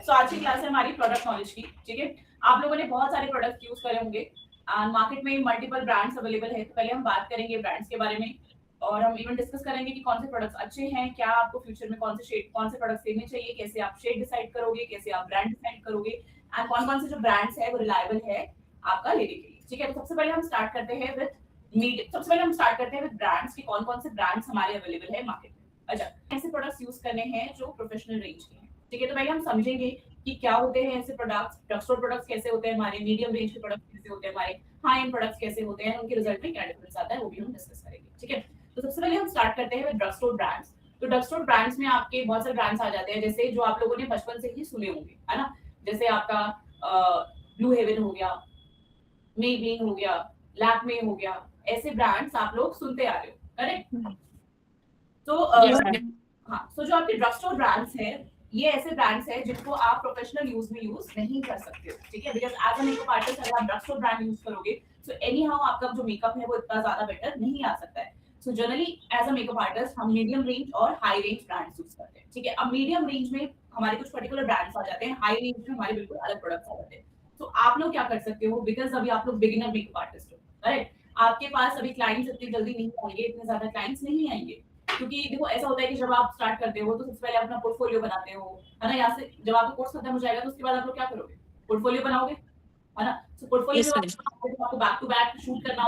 सो आज की क्लास है हमारी प्रोडक्ट नॉलेज की, ठीक है। आप लोगों ने बहुत सारे प्रोडक्ट यूज करे होंगे एंड मार्केट में मल्टीपल ब्रांड्स अवेलेबल है। तो पहले हम बात करेंगे ब्रांड्स के बारे में और हम इवन डिस्कस करेंगे कि कौन से प्रोडक्ट्स अच्छे हैं, क्या आपको फ्यूचर में कौन से प्रोडक्ट्स लेने चाहिए, कैसे आप शेड डिसाइड करोगे, कैसे आप ब्रांड डिसाइड करोगे एंड कौन-कौन से जो ब्रांड्स है वो रिलायबल है आपका लेने के लिए, ठीक है। तो सबसे पहले हम स्टार्ट करते हैं विद ब्रांड्स कि कौन-कौन से ब्रांड्स हमारे अवेलेबल है मार्केट में। अच्छा, ऐसे प्रोडक्ट्स यूज करने हैं जो प्रोफेशनल रेंज के हैं, ठीक है। तो पहले हम समझेंगे कि क्या होते हैं ऐसे प्रोडक्ट्स, ड्रग स्टोर प्रोडक्ट्स कैसे होते हैं हमारे, मीडियम रेंज के प्रोडक्ट्स कैसे होते हैं हमारे, हाई एंड प्रोडक्ट्स कैसे होते हैं, उनके रिजल्ट में क्या डिफरेंस आता है वो भी हम डिस्कस करेंगे, ठीक है। तो सबसे पहले हम स्टार्ट करते हैं विद ड्रग स्टोर ब्रांड्स। तो ड्रग स्टोर ब्रांड्स में आपके बहुत सारे ब्रांड्स आ जाते हैं, जैसे जो आप लोगों ने बचपन से ही सुने होंगे, है ना। जैसे आपका ब्लू हेवन हो गया, मेबलिन हो गया, लैक्मे हो गया, ऐसे ब्रांड्स आप लोग सुनते आ रहे हो, करेक्ट। तो हाँ, सो जो आपके ड्रग स्टोर ब्रांड्स हैं, ये ऐसे ब्रांड्स हैं जिनको आप प्रोफेशनल यूज में यूज नहीं कर सकते हो, ठीक है। Because as a makeup artist अगर आप ड्रग स्टोर ब्रांड यूज करोगे सो एनी हाउ आपका जो मेकअप है वो इतना ज्यादा बेटर नहीं आ सकता है। So generally as a makeup artist हम मीडियम रेंज और हाई रेंज ब्रांड्स यूज करते हैं, ठीक है। अब मीडियम रेंज में हमारे कुछ पर्टिकुलर ब्रांड्स आ जाते हैं, हाई रेंज में हमारे बिल्कुल अलग प्रोडक्ट्स आ जाते हैं। तो आप लोग क्या कर सकते हो, बिकॉज़ अभी आप लोग बिगिनर मेकअप आर्टिस्ट हो, राइट। आपके पास अभी क्लाइंट्स इतनी जल्दी नहीं आएंगे, इतने ज्यादा क्लाइंट्स नहीं आएंगे, क्योंकि देखो ऐसा होता है कि जब आप स्टार्ट करते हो तो सबसे पहले अपना पोर्टफोलियो बनाते हो, है ना। यहाँ से जब आपका कोर्स खत्म हो जाएगा तो उसके बाद आप लोग क्या करोगे, पोर्टफोलियो बनाओगे, है ना। तो पोर्टफोलियो Yes, जब ma'am. आपको बैक टू बैक शूट करना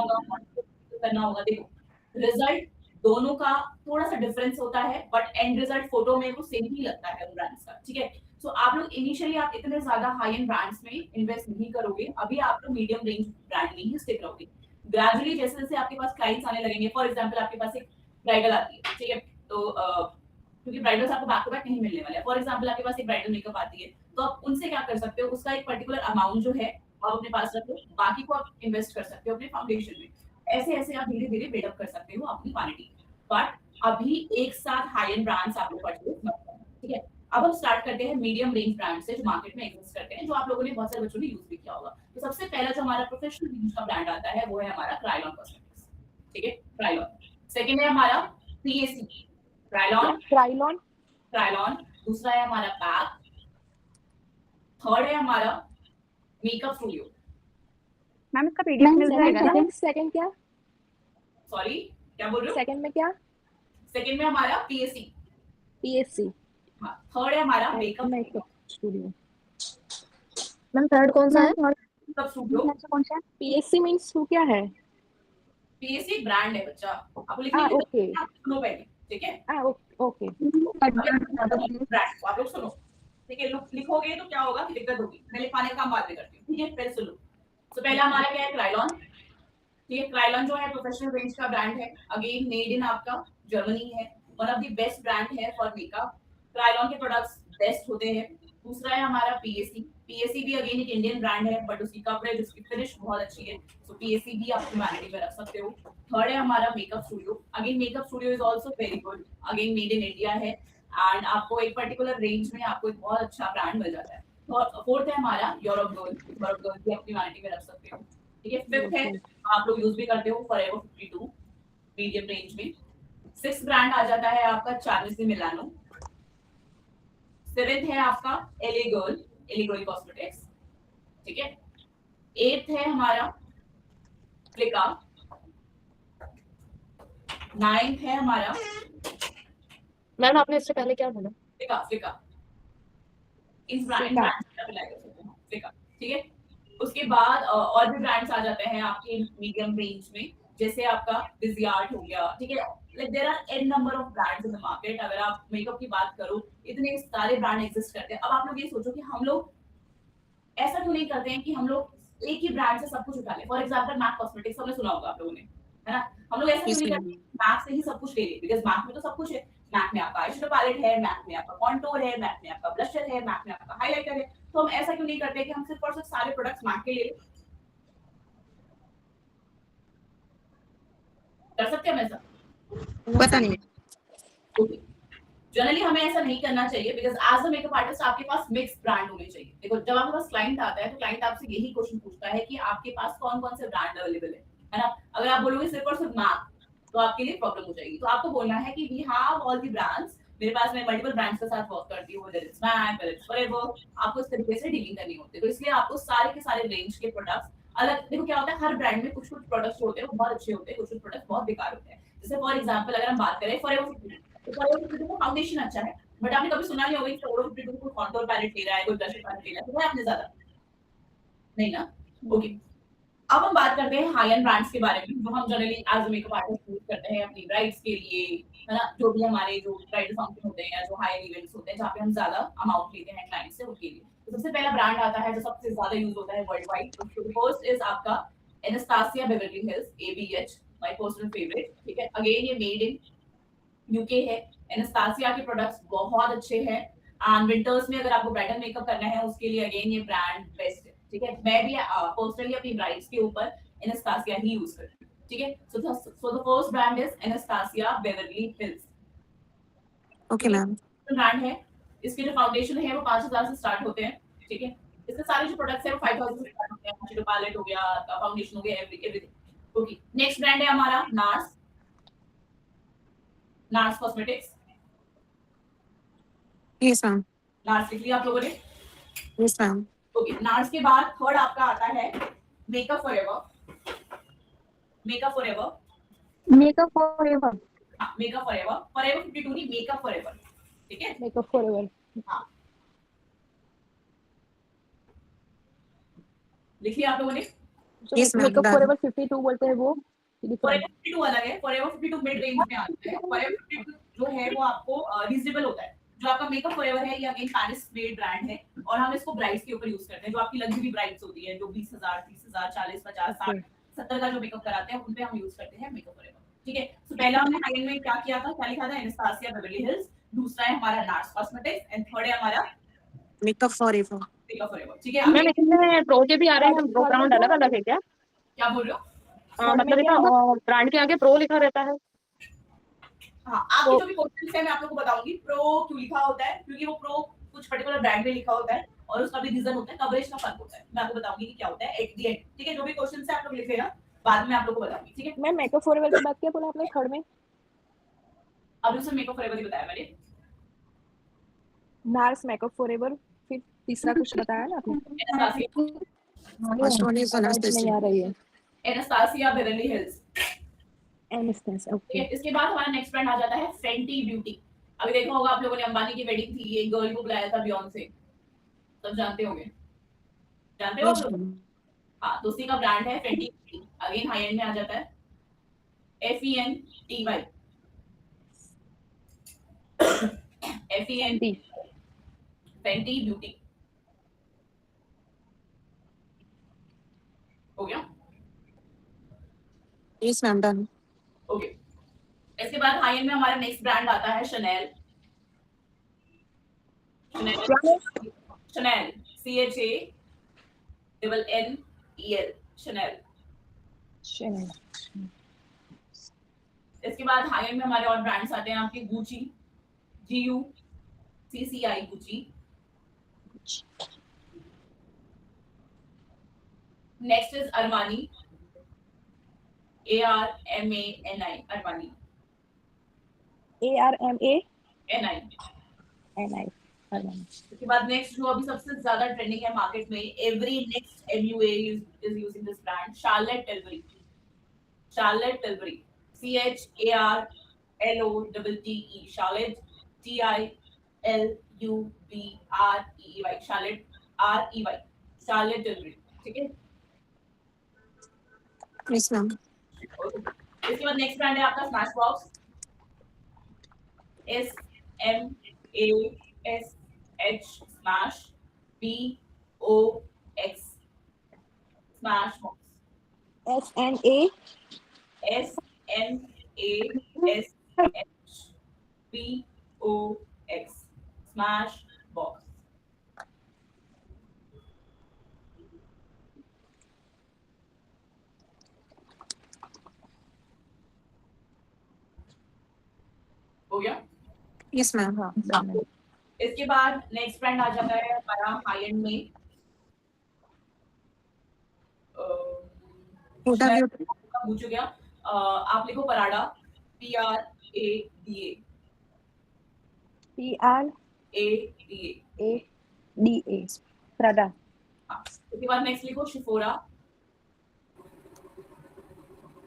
होगा, देखो रिजल्ट दोनों का थोड़ा सा डिफरेंस होता है, बट एंड रिजल्ट फोटो में वो सेम ही लगता है उन ब्रांड्स का, ठीक है। सो आप लोग इनिशियली आप इतने ज्यादा हाई एंड ब्रांड्स में इन्वेस्ट नहीं करोगे, अभी आप लोग मीडियम रेंज ब्रांड में ही स्टिक रहोगे। ग्रेजुअली जैसे जैसे आपके पास क्लाइंट्स आने लगेंगे, फॉर एग्जांपल आपके पास एक ब्राइडल आती है, ठीक है। तो क्योंकि ब्राइडल्स आपको बैक टू बैक नहीं मिलने वाले हैं, फॉर एग्जांपल आपके पास एक ब्राइडल मेकअप आती है, तो आप उनसे क्या कर सकते हो, उसका एक पर्टिकुलर अमाउंट जो है आप अपने पास रखो, बाकी को आप इन्वेस्ट कर सकते हो अपने फाउंडेशन में। ऐसे ऐसे आप धीरे धीरे बिल्डअप कर सकते हो अपनी क्वालिटी, बट अभी एक साथ हाई एंड ब्रांड्स आप लोग परचेज मत करना, ठीक है। अब हम स्टार्ट करते हैं मीडियम रेंज ब्रांड से जो मार्केट में एग्जिस्ट करते हैं, जो आप लोगों ने बहुत सारे बच्चों ने यूज भी किया होगा। तो सबसे पहला जो हमारा प्रोफेशनल रेंज का ब्रांड आता है वो है हमारा क्रायलॉन कॉस्मेटिक्स, ठीक है, क्रायलॉन। सेकंड है हमारा पीएसी, क्रायलॉन, ट्राइलॉन, क्रायलॉन। दूसरा है हमारा पैक। थर्ड है हमारा मेकअप स्टूडियो। मैम इसका पीडीएफ मिल जाएगा ना? सेकंड क्या? सॉरी, क्या बोल रहे हो? सेकंड में क्या? सेकंड में हमारा पीएसी, पीएससी। हाँ। थर्ड है हमारा मेकअप स्टूडियो। मैम थर्ड कौन सा है? Makeup studio. कौन सा? पीएससी मींस वो क्या है? पीएसी एक ब्रांड है बच्चा, आपको लिखने की ओके। आप सुनो पहले, ठीक है। ओके। ब्रांड को आप लोग सुनो, ठीक है। लिखोगे तो क्या होगा कि दिक्कत होगी, मैं लिखवाने का काम बाद में करती हूँ, ठीक है। पहले सुनो। तो पहला हमारा क्या है, क्रायलॉन, ठीक है। क्रायलॉन जो है प्रोफेशनल रेंज का ब्रांड है, अगेन मेड इन आपका जर्मनी है, one of the best brand है फॉर मेकअप। क्रायलॉन के प्रोडक्ट्स बेस्ट होते हैं। दूसरा है हमारा पीएसी, पीएसी भी अगेन एक इंडियन ब्रांड है, बट उसकी कवरेज, उसकी फिनिश बहुत अच्छी है, सो पीएसी भी आप ह्यूमैनिटी में रख सकते हो। थर्ड है हमारा makeup studio, again makeup studio is also very good, again made in India है एंड आपको एक पर्टिकुलर रेंज में आपको एक बहुत अच्छा ब्रांड मिल जाता है। और फोर्थ है हमारा यूरोप गर्ल, यूरोप गर्ल भी आप ह्यूमैनिटी में रख सकते हो, ठीक है। फिफ्थ है आप लोग यूज भी करते हो फॉरएवर 52 मीडियम रेंज में। सिक्स्थ ब्रांड आ जाता है आपका चार्ल्स डी मिलानो। सेवेंथ है आपका एले गर्ल, एले गर्ल कॉस्मेटिक्स, ठीक है। एट्थ है हमारा फ्लिका। नाइन्थ है हमारा, मैम आपने इससे पहले क्या बोला? फ्लिका, फ्लिका इस ब्रांड फ्लिका, ठीक है। उसके बाद और भी ब्रांड्स आ जाते हैं आपके मीडियम रेंज में, जैसे आपका विजियार्ट हो गया, ठीक है। Like there are an number of brands in the market. अगर आप मेकअप की बात करो, इतने सारे ब्रांड एग्जिस्ट करते हैं। अब आप लोग ये सोचो कि हम लोग ऐसा क्यों नहीं करते हैं कि हम लोग एक ही ब्रांड से सब कुछ उठा लें। फॉर एग्जांपल मैक कॉस्मेटिक्स हमने सुना होगा आप लोगों ने, है ना। हम लोग ऐसा क्यों नहीं करते मैक से ही सब कुछ ले लें, बिकॉज़ मैक में तो सब कुछ है। मैक में आपका आईशैडो पैलेट है, मैक में आपका कॉन्टूर है, मैक में आपका ब्लशर है, मैक में आपका हाइलाइटर है। तो हम ऐसा क्यों नहीं करते कि हम सिर्फ और सिर्फ सारे प्रोडक्ट्स मैक के ले लें? कर सकते हैं हम ऐसा? पता नहीं। जनरली हमें ऐसा नहीं करना चाहिए, because as a makeup artist आपके पास मिक्स ब्रांड होने चाहिए। देखो जब आपके पास क्लाइंट आता है तो क्लाइंट आपसे यही क्वेश्चन पूछता है कि आपके पास कौन-कौन से ब्रांड अवेलेबल है ना। अगर आप बोलोगे सिर्फ और सिर्फ मैक तो आपके लिए प्रॉब्लम हो जाएगी। तो आपको बोलना है कि we have all the brands मेरे पास मैं मल्टीपल ब्रांड्स के साथ वर्क करती हूँ, whether it's MAC, whether it's Forever, आपको इस तरीके से डीलिंग करनी होती है। तो इसलिए आपको सारे के सारे रेंज के प्रोडक्ट्स अलग, देखो क्या होता है, हर ब्रांड में कुछ-कुछ प्रोडक्ट्स जो होते हैं वो बहुत अच्छे होते हैं, कुछ-कुछ प्रोडक्ट्स बहुत बेकार होते हैं। जैसे फॉर एग्जांपल अगर हम बात करें Forever 52, तो Forever 52 का फाउंडेशन अच्छा है, बट आपने कभी सुना नहीं होगा कि Forever 52 कोई कॉन्टूर पैलेट ले रहा है, कोई ब्लश पैलेट ले रहा है, तो वो आपने ज्यादा नहीं ना? ओके। अब हम बात करते हैं हाई एंड ब्रांड्स के बारे में, जो हम generally as a makeup artist use करते हैं अपनी ब्राइड्स के लिए, है ना? जो भी हमारे जो ब्राइडल फंक्शन होते हैं या जो हाई इवेंट्स होते हैं जहाँ पे हम ज्यादा अमाउंट लेते हैं क्लाइंट से, उनके लिए। तो सबसे पहला ब्रांड आता है जो सबसे ज्यादा यूज होता है वर्ल्ड वाइड। तो फर्स्ट इज आपका Anastasia Beverly Hills ABH, my personal favourite. ठीक है, अगेन ये मेड इन यूके है। एनास्टासिया के प्रोडक्ट्स बहुत अच्छे हैं एंड विंटर्स में अगर आपको ब्राइडल मेकअप करना है उसके लिए अगेन ये ब्रांड बेस्ट है। ठीक है, मैं भी पर्सनली अपनी ब्राइड्स के ऊपर एनास्टासिया ही यूज करती हूँ। ठीक है, so the first brand is Anastasia Beverly Hills. Okay ma'am. Brand है, इसके जो फाउंडेशन है वो 5000 से स्टार्ट होते हैं। ठीक है, इसके सारे जो प्रोडक्ट्स है वो 5000 से स्टार्ट होते हैं, जो पैलेट हो गया, फाउंडेशन हो गया, एवरीथिंग। ओके, नेक्स्ट ब्रांड है हमारा nurse, nurse cosmetics. Yes ma'am. Nurse लिख लिया आप लोगों ने? Yes ma'am. ओके, नार्स के बाद थर्ड आपका आता है makeup forever. Makeup forever, makeup forever, हाँ मेकअप फॉरएवर, फॉरएवर 52 नहीं, मेकअप फॉरएवर। ठीक है, मेकअप फॉरएवर। हाँ लिख लिया आप लोगों ने? Yes, ma'am, makeup done. Forever 52 बोलते हैं वो फॉरएवर 52 अलग है, फॉरएवर 52 मिड रेंज में आता है। फॉरएवर 52 जो है वो आपको रीजनेबल होता है। जो आपका मेकअप फॉरएवर है ये अगेन पेरिस मेड ब्रांड है और हम इसको ब्राइड्स के ऊपर यूज करते हैं। जो आपकी लग्जरी ब्राइड्स होती है, जो 20000, 30000, 40, 50, 60, 70 का जो मेकअप कराते हैं उन पे हम यूज करते हैं मेकअप फॉरएवर। ठीक है, सो पहला हमने हाई एंड में क्या किया था, क्या लिखा था, एनास्टासिया बेवर्ली हिल्स। दूसरा है हमारा नार्स कॉस्मेटिक्स एंड थर्ड है हमारा मेकअप फॉरएवर। Makeup forever. ठीक है, मैम इसमें प्रो के भी आ रहे हैं, प्रो ब्रांड अलग अलग है क्या? क्या बोल रहे हो? मतलब इसका ब्रांड के आगे प्रो लिखा रहता है। हाँ, आपकी जो भी क्वेश्चन है मैं आप लोगों को बताऊंगी प्रो क्यों लिखा होता है, क्योंकि वो प्रो कुछ पर्टिकुलर ब्रांड में लिखा होता है और उसका भी रीजन होता है, कवरेज का फर्क होता है। मैं आपको बताऊंगी कि क्या होता है एट द एंड। ठीक है, जो भी क्वेश्चन है आप लोग लिख लेना, बाद में आप लोगों को बताऊंगी। ठीक है, मैं मेकअप फॉरएवर की बात क्या बोला आपने थर्ड में? अब उसे मेकअप फॉरएवर ही बताया मैंने। नार्स, मेकअप फॉरएवर, फिर तीसरा कुछ बताया ना आपने? फर्स्ट वन इज आवाज नहीं आ रही है। एनास्टासिया बेवर्ली हिल्स। एनास्टेसिया, ठीक है, ओके। इसके बाद हमारा नेक्स्ट ब्रांड आ जाता है फेंटी ब्यूटी। अभी देखा होगा आप लोगों ने, अंबानी की वेडिंग थी, एक गर्ल को बुलाया था बियॉन्से, सब जानते होंगे, जानते हो आप लोग? हाँ, तो उसी का ब्रांड है Fenty beauty. Again high end में आ जाता है, FENTY, FENT, फेंटी ब्यूटी। हो गया? Yes ma'am, done. ओके, इसके बाद हाई एंड में हमारा नेक्स्ट ब्रांड आता है शनेल। Chanel, CHANNEL, Chanel. इसके बाद हाई एंड में हमारे और ब्रांड्स आते हैं आपके Gucci, GUCCI, Gucci. Next is Armani, ARMANI, Armani, ARMANI। उसके बाद नेक्स्ट जो अभी सबसे ज्यादा ट्रेंडिंग है मार्केट में, every next MUA is using this brand, Charlotte Tilbury, Charlotte Tilbury, CHARLOTTE, Charlotte, TILUBREEY, Charlotte REY, Charlotte Tilbury। ठीक है, यस मैम। इसके बाद नेक्स्ट ब्रांड है आपका smash box, SMASH, smash, BOX, smash box, SNA SMASHBOX, smash box. हो गया? Yes ma'am. हाँ, done है। इसके बाद नेक्स्ट ब्रांड आ जाता है हमारा हाई एंड में, हुडा ब्यूटी। पूछ गया, आप लिखो Prada, PRADA, PRADA। PRADA Prada हाँ, उसके बाद नेक्स्ट लिखो शिफोरा,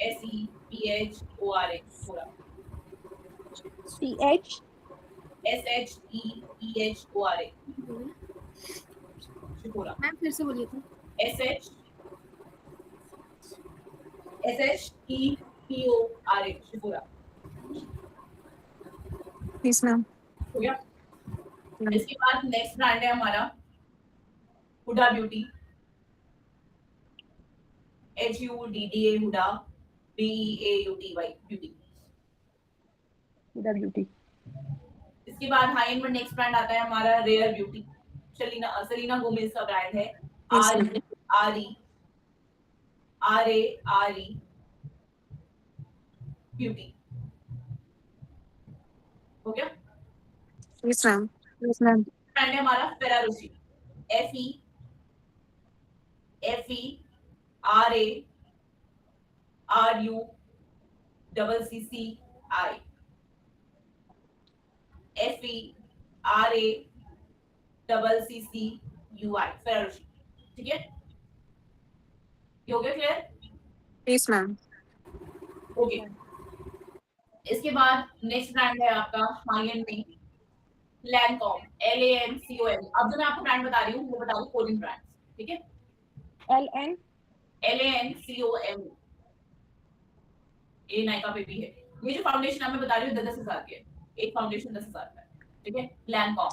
SEPHORA शिफोरा, CH SHEPHORA शिफोरा, मैम फिर से बोलिए तो SHEPORA शिफोरा। यस मैम हो गया। इसके बाद नेक्स्ट ब्रांड है हमारा Huda Beauty, HUDDA Huda, BEAUTY Beauty. Huda Beauty इसके बाद हाई एंड में नेक्स्ट ब्रांड आता है हमारा रेयर ब्यूटी, सेलिना गोमेज का ब्रांड है, Yes, RARE ब्यूटी। हो गया। Yes ma'am yes ma'am. Brand है हमारा फेरारोशी, FERARUCCI FERACCUI फेरारोशी। ठीक है, ये हो गया क्लियर? Yes ma'am okay. इसके बाद नेक्स्ट ब्रांड है आपका हाई एंड में लैनकॉम, LANCOM। अब जो मैं आपको ब्रांड बता रही हूँ वो बता रही हूँ कोरियन ब्रांड्स, ठीक है? LN LANCOM, ये नायका पे भी है। ये जो फाउंडेशन मैं बता रही हूँ 10,000 की है, एक फाउंडेशन 10,000 का है, ठीक है? लैनकॉम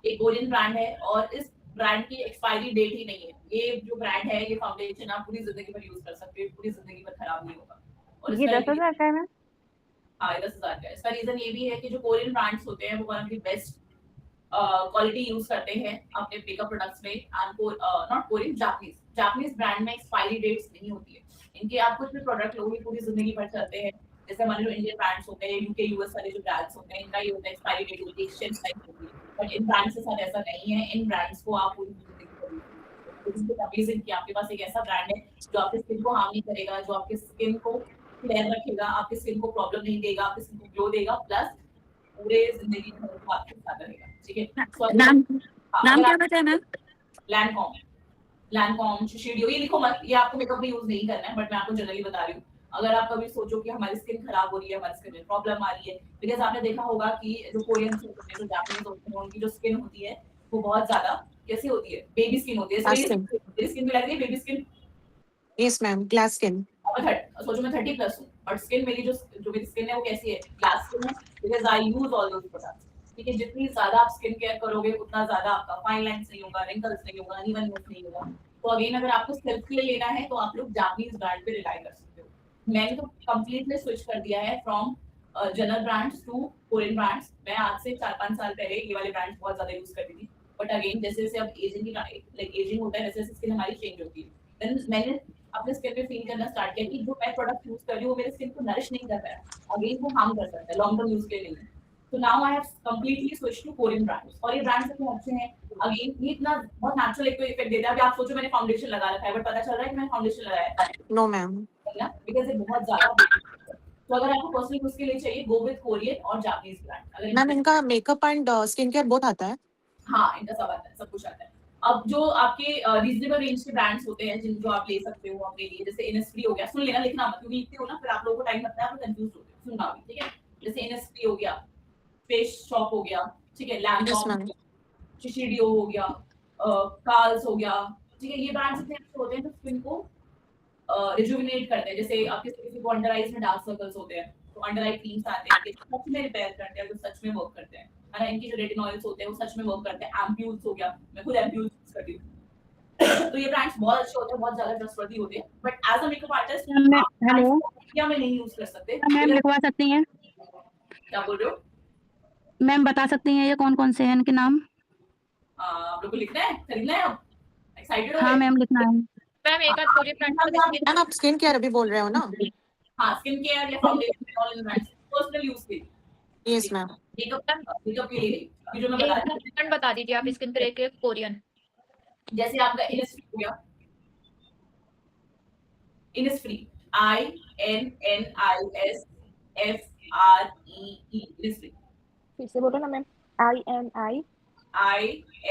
एक कोरियन ब्रांड है और इस ब्रांड की एक्सपायरी डेट ही नहीं है। ये जो ब्रांड है, ये फाउंडेशन आप पूरी जिंदगी भर यूज कर सकते हो, पूरी जिंदगी भर खराब नहीं होगा। और ये इसका 10,000 का है मैम? हाँ, 10,000 का है। इसका रीजन ये भी है कि जो कोरियन ब्रांड्स होते हैं वो one of the best quality use करते हैं अपने मेकअप प्रोडक्ट्स में। And not Korean, Japanese brand में एक्सपायरी डेट्स नहीं होती है इनके। आप कुछ भी प्रोडक्ट लो, ये पूरी जिंदगी भर चलते हैं। जैसे हमारे जो इंडियन ब्रांड्स होते हैं, यूके यूएस वाले जो ब्रांड्स होते हैं, इनका ये होता है एक्सपायरी डेट होती है, एक्सचेंज टाइम होती है। बट इन ब्रांड्स के साथ ऐसा नहीं है। इन ब्रांड्स को आप पूरी जिंदगी भर यूज कर सकते हो। आपके पास एक ऐसा ब्रांड है जो आपके स्किन को हार्म नहीं करेगा, जो आपके स्किन को क्लियर रखेगा, आपकी स्किन को प्रॉब्लम नहीं देगा, आपकी स्किन को ग्लो देगा, प्लस पूरे जिंदगी भर आपके साथ रहेगा, ठीक है? नाम क्या बताया मैम? लैनकॉम शिशीडियो, ये लिखो मत, ये आपको मेकअप में यूज नहीं करना है, बट मैं आपको जनरली बता रही हूँ। अगर आप कभी सोचो कि हमारी स्किन खराब हो रही है, हमारी स्किन में प्रॉब्लम आ रही है, बिकॉज आपने देखा होगा कि जो कोरियंस होते हैं, जो जापानीज होते हैं, उनकी जो स्किन होती है वो बहुत ज्यादा कैसी होती है, बेबी स्किन होती है। मेरी स्किन भी लग रही है baby skin. Yes ma'am glass skin सोचो मैं 30 प्लस हूँ और स्किन मेरी जो मेरी स्किन है वो कैसी है, ग्लास स्किन है, because I use all those products. ठीक है, जितनी ज्यादा आप स्किन केयर करोगे उतना ज्यादा आपका फाइन लाइंस नहीं होगा, रिंकल्स नहीं होगा, अनइवननेस नहीं होगा। तो अगेन अगर आपको सेल्फ केयर लेना है तो आप लोग जापानीज ब्रांड पे रिलाई कर सकते हो। मैंने तो कंप्लीटली स्विच कर दिया है from general brands to Korean brands. मैं आज से 4-5 साल पहले ये वाले ब्रांड्स बहुत ज्यादा यूज करती थी, बट अगेन जैसे जैसे अब एजिंग होता है वैसे वैसे स्किन हमारी चेंज होती है। देन मैंने अपने स्किन पे फील करना स्टार्ट किया कि जो मैं प्रोडक्ट यूज कर रही हूँ वो मेरे स्किन को नरिश नहीं कर रहा है, अगेन वो हार्म कर सकता है, लॉन्ग टर्म यूज के लिए नहीं। तो now I have completely switch to Korean brands, और ये ब्रांड्स इतने अच्छे हैं। अगेन ये इतना बहुत नेचुरल एक इफेक्ट देता है। अभी आप सोचो मैंने फाउंडेशन लगा रखा है, बट पता चल रहा है कि मैंने फाउंडेशन लगाया है नो मैम ना, बिकॉज़ ये बहुत ज्यादा। तो अगर आपको पर्सनल यूज के लिए चाहिए, गो विद कोरियन और जापानीज ब्रांड। अगर मैम इनका मेकअप एंड स्किन केयर बहुत आता है। हाँ, इनका सब आता है, सब कुछ आता है। अब जो आपके रीजनेबल रेंज के ब्रांड्स होते हैं जिन जो आप ले सकते हो अपने लिए, जैसे इनिस्फ्री हो गया, सुन लेना, लिखना मत, क्योंकि लिखते हो ना फिर आप लोगों को टाइम लगता है, आप कंफ्यूज होते हो, सुनना भी, ठीक है? जैसे इनिस्फ्री हो गया, फेस शॉप हो गया, ठीक है, Yes, लैंडमार्क, ma'am. शिशीडियो हो गया, कार्ल्स हो गया, ठीक है? ये ब्रांड्स इतने अच्छे होते हैं जो स्किन को रिजुविनेट करते हैं। जैसे आपके किसी को अंडर आईज में डार्क सर्कल्स होते हैं, तो अंडर आई क्रीम्स आते हैं, ये सच में रिपेयर करते हैं, जो सच में वर्क करते हैं, है ना? इनकी जो रेटिनॉइल्स होते हैं वो सच में वर्क करते हैं। एम्प्यूल्स हो गया, मैं खुद एम्प्यूल्स यूज करती हूँ। तो ये ब्रांड्स बहुत अच्छे होते हैं, बहुत ज्यादा ट्रस्टवर्दी होते हैं, but as a makeup artist hello India में नहीं यूज कर सकते। मैम, लिखवा सकती हैं? क्या बोल रहे हो? मैम बता सकती हैं ये कौन कौन से हैं, इनके नाम? आप लोग को लिखना है, खरीदना है, आप एक्साइटेड हो हाँ रहे हैं? मैम, लिखना है। मैम एक आध कोरियन ब्रांड मैम आप स्किन केयर अभी बोल रहे हो ना? हाँ, स्किन केयर या foundation all in brands personal use के लिए। यस मैम मेकअप के लिए नहीं, ये जो मैं बता रही हूँ। ब्रांड बता दीजिए आप स्किन केयर के कोरियन। जैसे आपका इनिस्फ्री हो गया, इनिस्फ्री, INNISFREE, इनिस्फ्री। फिर से बोलो ना मैम। INI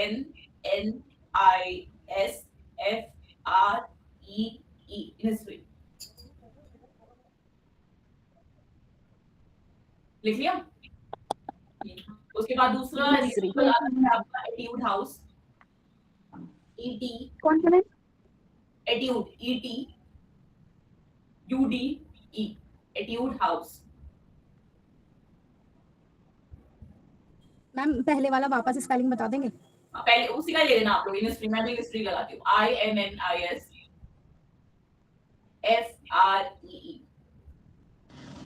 INNISFREE Innisfree। लिख लिया? उसके बाद दूसरा Innisfree। आपका एट्यूड हाउस ET कौन सा name? Attitude ETUDE attitude house. Ma'am पहले वाला वापस स्पेलिंग बता देंगे? पहले उसी का ले लेना आप लोग। इनिस्ट्री मैं भी इनिस्ट्री लगाती हूँ INNISFREE।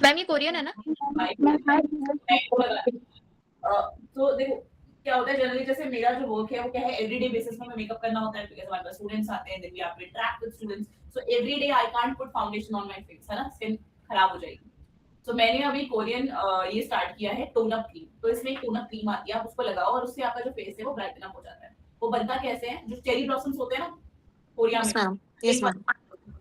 मैम ये कोरियन है ना? तो देखो क्या होता है जनरली, जैसे मेरा जो वर्क है वो क्या है, एवरीडे बेसिस में मेकअप करना होता है बिकॉज़ हमारे पास स्टूडेंट्स आते हैं, then we have to interact with students, so everyday I can't put foundation on my face, है ना, स्किन खराब हो जाएगी। तो मैंने अभी कोरियन ये स्टार्ट किया है टोन अप क्रीम। तो इसमें एक टोन अप क्रीम आती है, आप उसको लगाओ और उससे आपका जो फेस है वो ब्राइटन अप हो जाता है। वो बनता कैसे है, जो चेरी ब्लॉसम्स होते हैं ना कोरिया Yes, में, ma'am. Yes, ma'am.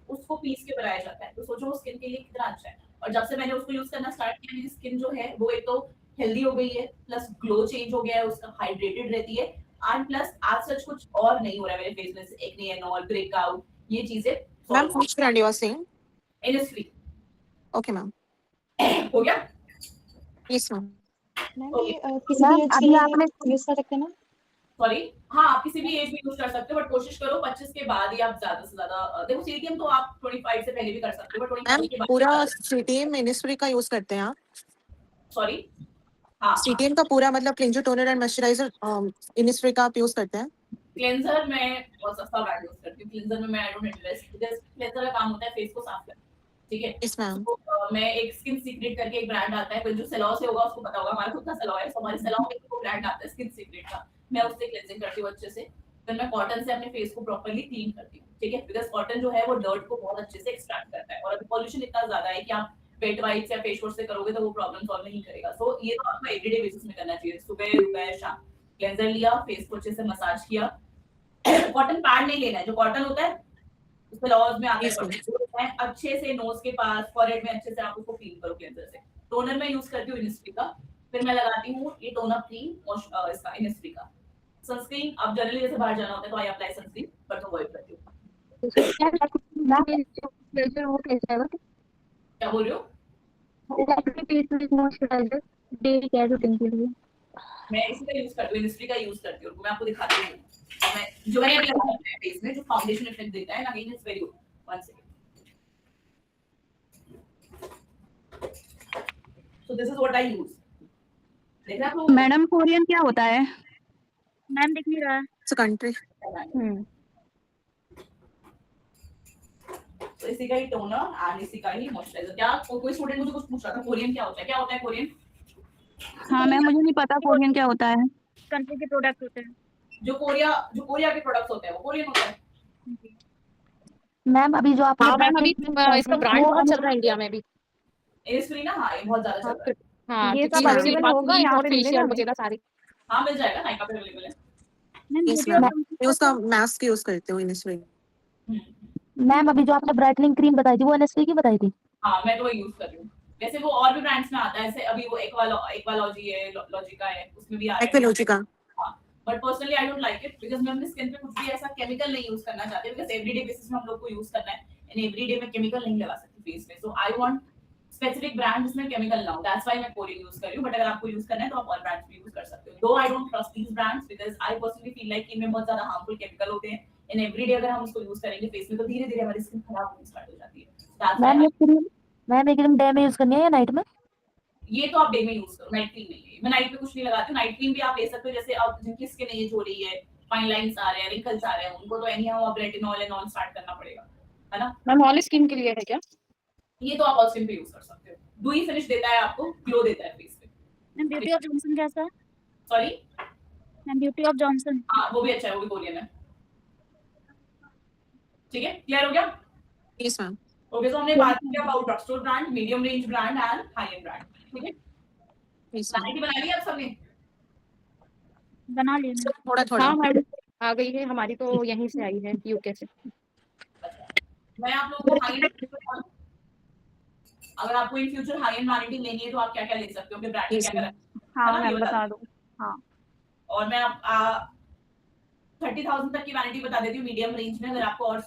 उसको पीस के बनाया जाता है। तो सोचो वो स्किन के लिए कितना अच्छा है। और जब से मैंने उसको यूज करना स्टार्ट किया, मेरी स्किन जो है वो एक तो हेल्दी हो गई है, प्लस ग्लो चेंज हो गया है, उसका हाइड्रेटेड रहती है, एंड प्लस आज सच कुछ और नहीं हो रहा है मेरे फेस में, से एक्ने एंड ऑल, ब्रेकआउट, ये चीजें Ma'am, which brand you are saying? Innisfree Okay, ma'am. हो गया। Yes, ma'am. Ma'am Okay. ये किसी मैम भी एज के अभी लिए आपने यूज कर सकते हैं ना? सॉरी, हाँ आप किसी भी एज में यूज कर सकते हो, बट कोशिश करो 25 के बाद ही आप ज्यादा से ज्यादा, देखो सीटीएम तो आप 25 से पहले भी कर सकते हो, बट 25 मैम के बाद पूरा CTM Innisfree का यूज करते हैं आप? सॉरी हाँ CTM का पूरा मतलब cleanser, toner and moisturiser Innisfree का आप यूज करते हैं? क्लेंजर में बहुत सस्ता ब्रांड यूज करती हूँ। क्लेंजर में मैं I don't invest, because cleanser का काम होता है फेस को साफ करना, ठीक है। Yes, ma'am. तो मैं एक स्किन सीक्रेट करके एक ब्रांड आता है, कोई जो सैलॉ से होगा उसको पता होगा, हमारा खुद का सैलॉ है, तो हमारे सैलॉ में एक ब्रांड आता है स्किन सीक्रेट का, मैं उससे क्लेंजिंग करती हूँ अच्छे से। फिर मैं कॉटन से अपने फेस को प्रॉपर्ली क्लीन करती हूँ, ठीक है, बिकॉज़ कॉटन जो है वो डर्ट को बहुत अच्छे से एक्सट्रैक्ट करता है, और अभी पॉल्यूशन इतना ज्यादा है कि आप वेट वाइप्स या फेस वॉश से करोगे तो वो प्रॉब्लम सॉल्व नहीं करेगा। सो ये तो आपको एवरीडे बेसिस में करना चाहिए, सुबह दोपहर शाम। क्लेंजर लिया, फेस को अच्छे से मसाज किया। कॉटन पैड नहीं लेना है, जो कॉटन होता है उसमें लॉज में आता है Yes, ma'am. कॉटन है, अच्छे से नोज के पास, फॉरहेड में अच्छे से आप उसको फील करो क्लेंजर से। टोनर मैं यूज करती हूँ इनिस्फ्री का, फिर मैं लगाती हूँ ये टोन अप क्रीम इसका इनिस्फ्री का। सनस्क्रीन अब जनरली जैसे बाहर जाना होता है तो आई अप्लाई सनस्क्रीन, बट मैं अवॉइड करती हूँ। मैम वो कैसा है? क्या बोल रही हो? मॉइस्चराइजर डेली केयर रूटीन के लिए। मैं इसी का यूज करती हूँ, इनिस्फ्री का यूज करती हूँ, मैं आपको दिखाती हूँ। मैं जो मैंने अभी लगाया है फेस में, जो फाउंडेशन इफेक्ट देता है, again it's very good. One second. So this is what I use. देख रहे हो? मैडम कोरियन क्या होता है? मैम दिख नहीं रहा है। It's a country. तो इसी का ही टोनर एंड इसी का ही मॉइस्चराइजर। क्या कोई स्टूडेंट मुझे कुछ पूछ रहा था कोरियन क्या होता है? क्या होता है कोरियन? हाँ मैम मुझे नहीं पता कोरियन क्या होता है। कंट्री के प्रोडक्ट होते हैं। जो कोरिया के प्रोडक्ट्स होते हैं वो कोरियन होता है। मैम अभी जो आपने हाँ मैम, अभी इसका ब्रांड बहुत चल रहा है इंडिया में भी। इनिस्फ्री ना, हाँ ये बहुत ज्यादा चल रहा है। हाँ, ये क्योंकि सब इसके available बाद होगा, लीफ यहाँ और पे फेशियल मिलेगा वगैरह सारी। हाँ मिल जाएगा, नाइका पे अवेलेबल है। Yes, ma'am. मैं उसका मास्क यूज करती हूँ Innisfree। मैम अभी जो आपने ब्राइटनिंग क्रीम बताई थी वो एनएसके की बताई थी? हाँ मैं तो वही यूज कर रही हूँ। वैसे वो और भी ब्रांड्स में आता है, जैसे अभी वो एक्वालॉजी है, लॉजिका है, उसमें भी आ रहा है। एक्वालॉजी का। But personally I don't like it, because मैं अपनी स्किन पे कुछ भी ऐसा केमिकल नहीं यूज करना चाहती, बिकॉज़ एवरीडे बेसिस में हम लोग को यूज करना है, एंड एवरीडे में केमिकल नहीं लगा सकती फेस पे। सो आई वांट स्पेसिफिक ब्रांड जिसमें केमिकल ना हो, दैट्स व्हाई मैं कोरियन यूज कर रही हूँ। बट अगर आपको यूज करना है तो आप और ब्रांड्स भी यूज कर सकते हो। Though I don't trust these brands, because I personally feel like इनमें बहुत ज्यादा हार्मफुल केमिकल होते हैं, एंड एवरीडे अगर हम उसको यूज करेंगे फेस में तो धीरे-धीरे हमारी स्किन खराब होनी स्टार्ट हो जाती है। दैट्स मैम व्हाई ये क्रीम मैम ये क्रीम डे में यूज करनी है या नाइट में? ये तो आप डे में यूज करो, नाइट क्रीम नहीं है। मैं नाइट पे कुछ नहीं लगाती हूँ। नाइट क्रीम भी आप ले सकते हो, जैसे अब जिनकी स्किन एज हो रही है, फाइन लाइंस आ रहे हैं, रिंकल्स आ रहे हैं, उनको तो एनी हाउ अब रेटिनॉल एंड ऑल स्टार्ट करना पड़ेगा, है ना। मैम ऑल स्किन के लिए है क्या? ये तो आप ऑल स्किन पे यूज कर सकते हो। डूई फिनिश देता है आपको, ग्लो देता है फेस पे। मैम ब्यूटी ऑफ जॉनसन कैसा है? Sorry, ma'am beauty of Johnson. हाँ वो भी अच्छा है, वो भी कोरियन है। ठीक है, क्लियर हो गया? Yes, ma'am. ओके, तो हमने बात किया about drug store brand, medium range brand and high and brand, ठीक है। Yes, ma'am. क्वांटिटी बना ली आप सबने? बना लिया मैम। थोड़ा थोड़ा। हाँ मैम, आ गई है, हमारी तो यहीं से आई है, यूके से। मैं आप लोगों को हाई एंड, अगर आपको in future high and vanity लेनी है तो आप क्या-क्या ले सकते हो, अपने ब्रांड में Yes, क्या-क्या ma'am. रखना है? हाँ है ना, ये मैम बता बता दो। दो। हाँ और मैं आप 30,000 तक की वैनिटी बता देती हूँ मीडियम रेंज में। अगर आपको और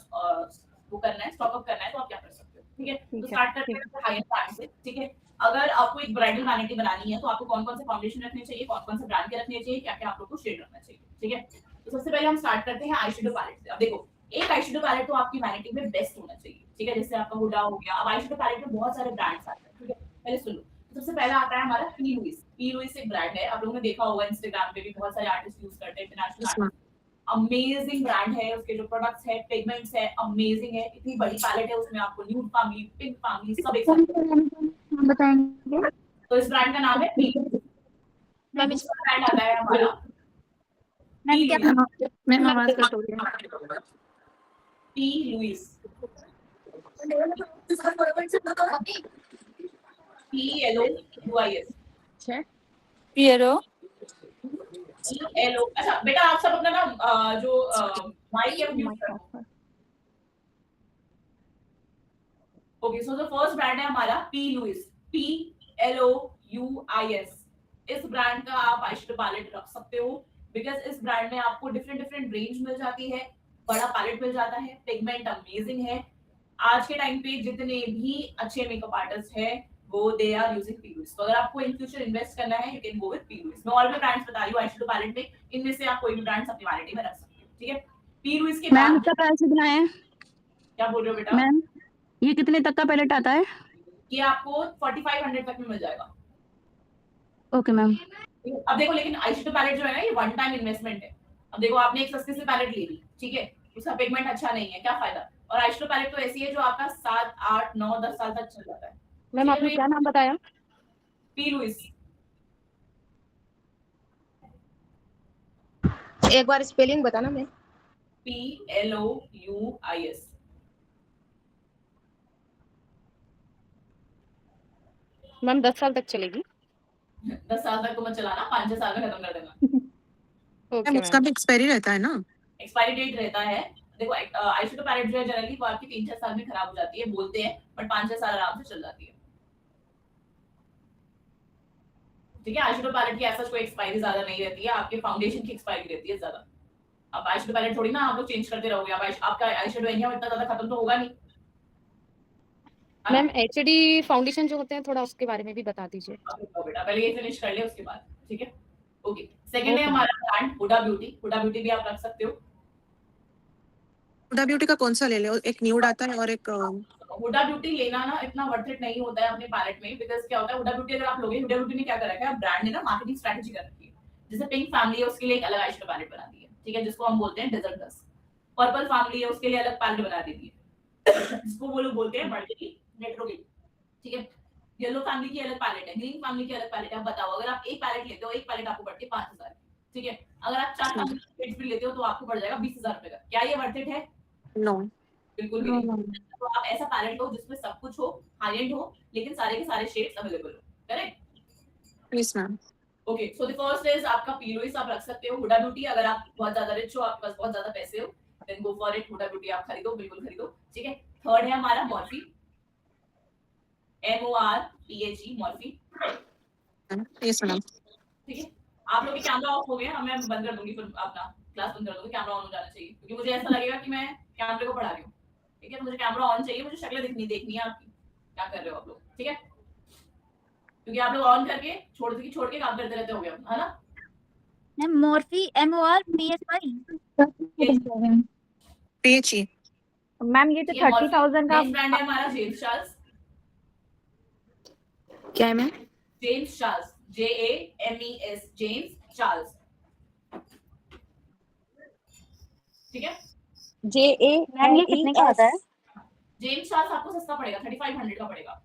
वो करना है, स्टॉक अप करना है तो आप क्या कर सकते हो, ठीक है। तो स्टार्ट करते हैं हाई एंड ब्रांड से, ठीक है। अगर आपको एक ब्राइडल वैनिटी बनानी है तो आपको कौन-कौन से फाउंडेशन रखने चाहिए, कौन-कौन से ब्रांड के रखने चाहिए, क्या-क्या आप लोग को शेड रखना चाहिए, ठीक है। तो सबसे पहले हम स्टार्ट करते हैं आई शेडो पैलेट से। अब देखो, एक आई शेडो पैलेट तो आपकी वैनिटी में बेस्ट होना चाहिए, ठीक है। जैसे आपका हुडा हो गया। अब आई शेडो पैलेट में बहुत सारे ब्रांड्स आते हैं, ठीक है। पहले सुन लो। तो सबसे पहला आता है हमारा पी लुइस। पी लुइस एक ब्रांड है, आप लोगों ने देखा होगा इंस्टाग्राम पे भी बहुत सारे आर्टिस्ट यूज करते हैं, international Yes, ma'am. Artist. Amazing brand है, उसके जो प्रोडक्ट्स है, पिगमेंट्स है, अमेजिंग है। इतनी बड़ी पैलेट है, उसमें आपको न्यूड फैमिली, पिंक फैमिली सब एक साथ। हम बताएंगे। तो इस ब्रांड का नाम है पी। मैम दूसरा ब्रांड आता है हमारा मैम क्या मैम आवाज कट हो रही है। P Louise. PLOUIS। पियरो PLO। अच्छा बेटा, आप सब अपना ना जो माइक है म्यूट करो। Okay, so the first brand है हमारा पी लुइस। PLOUIS। इस ब्रांड का आप आईशैडो पैलेट रख सकते हो, बिकॉज इस ब्रांड में आपको डिफरेंट डिफरेंट रेंज मिल जाती है, बड़ा पैलेट मिल जाता है, पिगमेंट अमेजिंग है। आज के टाइम पे जितने भी अच्छे मेकअप आर्टिस्ट हैं वो they are using P Louise. तो अगर आपको इन फ्यूचर इन्वेस्ट करना है, you can go with P Louise. मैं और भी ब्रांड्स बता रही हूँ आईशैडो पैलेट में, इनमें से आप कोई भी ब्रांड्स अपनी वैनिटी में रख सकते हो, ठीक है। पी लुइस के मैम बाद इसका प्राइस कितना है? क्या बोल रहे हो बेटा? मैम ये कितने तक का पैलेट आता है? ये आपको 4500 तक में मिल जाएगा। Okay ma'am. अब देखो, लेकिन आईशैडो पैलेट जो है ना, ये वन टाइम इन्वेस्टमेंट है। अब देखो, आपने एक सस्ते से पैलेट ले ली, ठीक है, उसका पिगमेंट अच्छा नहीं है, क्या फायदा। और आईशैडो पैलेट तो ऐसी है जो आपका 7 8 9 10 साल तक चल जाता है। मैम आपने क्या नाम बताया? P Louise. एक बार स्पेलिंग बताना मैम। PLOUIS। मैम 10 साल तक चलेगी? 10 साल तक तो मत चलाना, 5-6 साल में खत्म कर देना। ओके मैम उसका मैम। भी एक्सपायरी रहता है ना? एक्सपायरी डेट रहता है। देखो, आईशैडो पैलेट जो है जनरली वो आपकी 3-4 साल में खराब हो जाती है, बोलते हैं, बट 5-6 साल आराम से चल जाती है, ठीक है। आईशैडो पैलेट की ऐसा कोई एक्सपायरी ज्यादा नहीं रहती है, आपके फाउंडेशन की एक्सपायरी रहती है ज्यादा। अब आईशैडो पैलेट थोड़ी ना आप लोग चेंज करते रहोगे। अब आपका आईशैडो एनिया इतना ज्यादा खत्म तो होगा नहीं। मैम एचडी फाउंडेशन जो होते हैं थोड़ा उसके बारे में भी बता दीजिए। तो बेटा पहले ये फिनिश कर ले, उसके बाद, ठीक है। ओके, सेकंड है Okay. हमारा brand Huda Beauty. Huda Beauty भी आप रख सकते हो। हुडा ब्यूटी का कौन सा ले ले? एक न्यूड आता है और एक हुडा ब्यूटी लेना ना इतना वर्थ इट नहीं होता है अपने पैलेट में, बिकॉज़ क्या होता है, हुडा ब्यूटी अगर आप लोगे, हुडा ब्यूटी ने क्या कर रखा है, ब्रांड ने ना मार्केटिंग स्ट्रेटजी कर रखी है। जैसे पिंक फैमिली है, उसके लिए एक अलग आईशैडो पैलेट बना दी है, ठीक है, जिसको हम बोलते हैं डेजर्ट डस्ट। पर्पल फैमिली है, उसके लिए अलग पैलेट बना दी है, जिसको वो लोग बोलते हैं मल्टी नेट्रोगेट, ठीक है। येलो फैमिली की अलग पैलेट है, ग्रीन फैमिली की अलग पैलेट है। अब बताओ, अगर आप एक पैलेट लेते हो, एक पैलेट आपको पड़ती है 5000 की, ठीक है। अगर आप 4 फैमिली पैलेट्स भी लेते हो तो आपको पड़ जाएगा 20000 रुपए का। क्या ये वर्थ इट है? नो। बिल्कुल भी नहीं। तो आप ऐसा पैलेट लो जिसमें सब कुछ हो, हाई एंड हो, लेकिन सारे के सारे शेड्स अवेलेबल हो, correct. Please ma'am. Okay, so the first is आपका पी लुइस आप रख सकते हो। हुडा ब्यूटी, अगर आप बहुत ज्यादा रिच हो, आपके पास बहुत ज्यादा पैसे हो, then go for it. Huda Beauty आप खरीदो, बिल्कुल खरीदो, ठीक है। थर्ड है हमारा Morphe. MORPHE, Morphe, yes ma'am. ठीक है। आप लोग के कैमरा ऑफ हो गया, मैं बंद कर दूंगी, फिर अपना क्लास बंद कर दूंगी। कैमरा ऑन हो जाना चाहिए, क्योंकि मुझे ऐसा लगेगा कि मैं कैमरे को पढ़ा रही हूँ, ठीक है। तो मुझे कैमरा ऑन चाहिए, मुझे शक्ल देखनी है आपकी, क्या कर रहे हो आप लोग, ठीक है। क्योंकि आप लोग ऑन करके छोड़ के काम करते रहते होगे, है ना। Ma'am Morphy MORPHY। PHE। Ma'am ये तो 30,000 का नेक्स्ट ब्रांड है हमारा जेम्स चार्ल्स। क्या है ma'am? James Charles, JAMES, James Charles, ठीक है। मैम ये कितने का आता है? जेम्स चार्ल्स आपको सस्ता पड़ेगा, 3500 का पड़ेगा।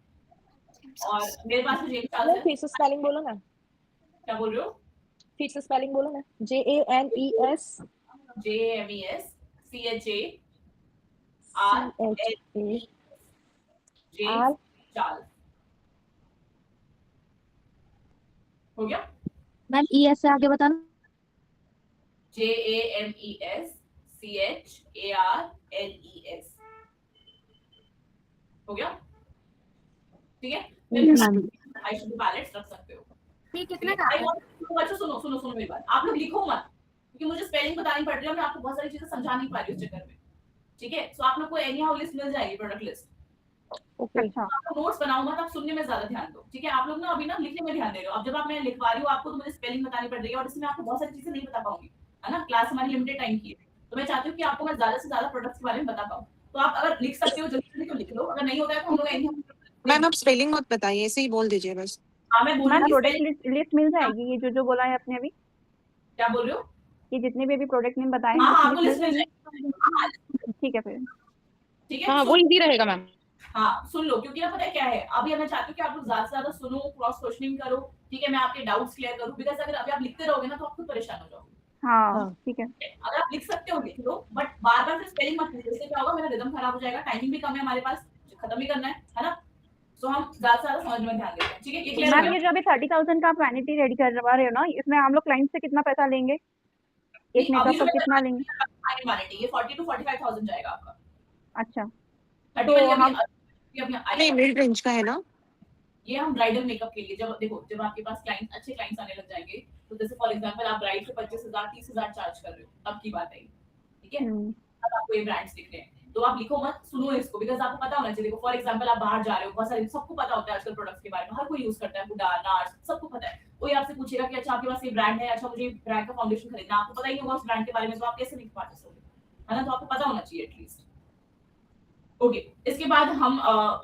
और मेरे पास तो जेम्स चार्ल्स है। फिर से स्पेलिंग बोलो ना, क्या बोल रहे हो? फिर से स्पेलिंग बोलो ना। JAMES जेम्स चार्ल्स, हो गया। मैम ES से आगे बताना। JAMES हो गया, ठीक है। फिर आईशैडो पैलेट्स रख सकते हो। ये कितने का है? बच्चों सुनो सुनो सुनो मेरी बात, आप लोग लिखो मत क्योंकि मुझे स्पेलिंग बतानी पड़ रही है, मैं आपको बहुत सारी चीजें समझा नहीं पा रही उस चक्कर में, ठीक है? सो आप लोग को एनी हाउ लिस्ट मिल जाएगी, प्रोडक्ट लिस्ट। ओके अच्छा आप नोट्स बनाओ मत, आप सुनने में ज्यादा ध्यान दो, ठीक है? आप लोग ना अभी ना लिखने में ध्यान दे रहे हो। अब जब आप मैं लिखवा रही हूँ आपको तो मुझे स्पेलिंग बतानी पड़ रही है और इसमें आपको बहुत सारी चीजें नहीं बता पाऊंगी, है ना? क्लास हमारी लिमिटेड टाइम की है, तो मैं चाहती हूँ कि आपको मैं ज्यादा से ज्यादा प्रोडक्ट्स के बारे में बता पाऊँ। तो आप अगर लिख सकते हो जल्दी तो लिख लो, अगर नहीं होता है तो हम लोग एनी मैम आप स्पेलिंग मत बताइए, ऐसे ही बोल दीजिए बस। हाँ मैं बोल मैम रही हूँ प्रोडक्ट लिस्ट मिल जाएगी, ये जो बोला है आपने अभी, क्या बोल रहे हो? ये जितने भी अभी प्रोडक्ट नेम बताए हैं हाँ उसकी आपको लिस्ट मिल लिस्ट मिल जाएगी। जाएगी, ठीक है फिर। ठीक है? हाँ वो इजी रहेगा मैम। हाँ सुन लो, क्योंकि ना पता है क्या है, अभी मैं चाहती हूँ कि आप लोग ज्यादा से ज्यादा सुनो, क्रॉस क्वेश्चनिंग करो, ठीक है? मैं आपके डाउट्स क्लियर करूँ, बिकॉज़ अगर अभी आप लिखते रहोगे ना तो आप खुद परेशान हो जाओगे। हाँ ठीक है। अगर आप लिख सकते हो लिख लो, बट बार-बार फिर स्पेलिंग मत लीजिए, इससे क्या होगा मेरा रिदम खराब हो जाएगा, टाइमिंग भी कम है हमारे पास, खत्म भी करना है ना? सो हम ज्यादा से ज्यादा समझ में ध्यान देते हैं, ठीक है? ये क्लियर हो मैम गया? ये जो अभी 30,000 का आप वैनिटी रेडी करवा रहे हो ना, इसमें हम लोग क्लाइंट से कितना पैसा लेंगे, एक नहीं, अभी मेकअप जो का मैं कितना लेंगे? आने वाले थे, ये 40 टू 45,000 जाएगा आपका। अच्छा 30 तो वाली हम अभी नहीं आएगा। मिड रेंज का है ना? ये हम ब्राइडल मेकअप के लिए, जब देखो जब आपके पास क्लाइंट अच्छे क्लाइंट्स आने लग जाएंगे, तो जैसे फॉर एग्जांपल आप ब्राइड से 25,000 30,000 चार्ज कर रहे हो, तब की बात है ये, ठीक है? अब आपको ये ब्रांड्स दिख रहे हैं, तो आप लिखो मत, सुनो इसको, बिकॉज़ आपको पता होना चाहिए। देखो फॉर एग्जांपल आप बाहर जा रहे हो, बहुत सारे सबको पता होता है आजकल प्रोडक्ट्स के बारे में, हर कोई यूज करता है, बुढ़ा नर्स सबको पता है। कोई आपसे पूछेगा कि अच्छा आपके पास ये ब्रांड है, अच्छा मुझे ब्रांड का फाउंडेशन खरीदना, आपको पता ही नहीं होगा उस ब्रांड के बारे में, तो आप कैसे लिख पाते हो, है ना? तो आपको पता होना चाहिए एटलीस्ट। ओके, इसके बाद हम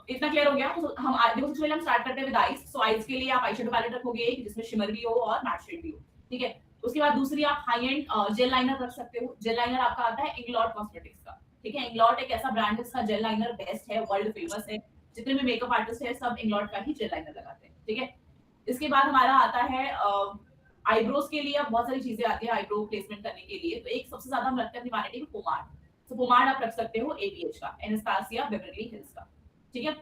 इतना क्लियर हो गया, तो हम देखो सबसे पहले हम स्टार्ट करते हैं विद आईज। सो आईज के लिए आप आई शेडो पैलेट रखोगे एक जिसमें शिमर भी हो और मैट शेड भी हो, ठीक है? उसके बाद दूसरी आप हाई एंड जेल लाइनर रख सकते हो। जेल लाइनर आपका आता है इंग्लॉट कॉस्मेटिक्स का, ठीक है? इंग्लॉट एक ऐसा ब्रांड है जिसका जेल लाइनर बेस्ट है, वर्ल्ड फेमस है, जितने भी मेकअप आर्टिस्ट है सब इंग्लॉट का ही जेल लाइनर लगाते हैं, ठीक है? इसके बाद हमारा आता है आईब्रोज के लिए अब बहुत सारी चीजें आती है आईब्रो प्लेसमेंट करने के लिए, तो एक सबसे ज्यादा हम रखते हैं अपनी वैनिटी में पोमाड। तो पोमाड आप रख सकते हो एबीएच का, एनास्टासिया बेवरली हिल्स का, ठीक है?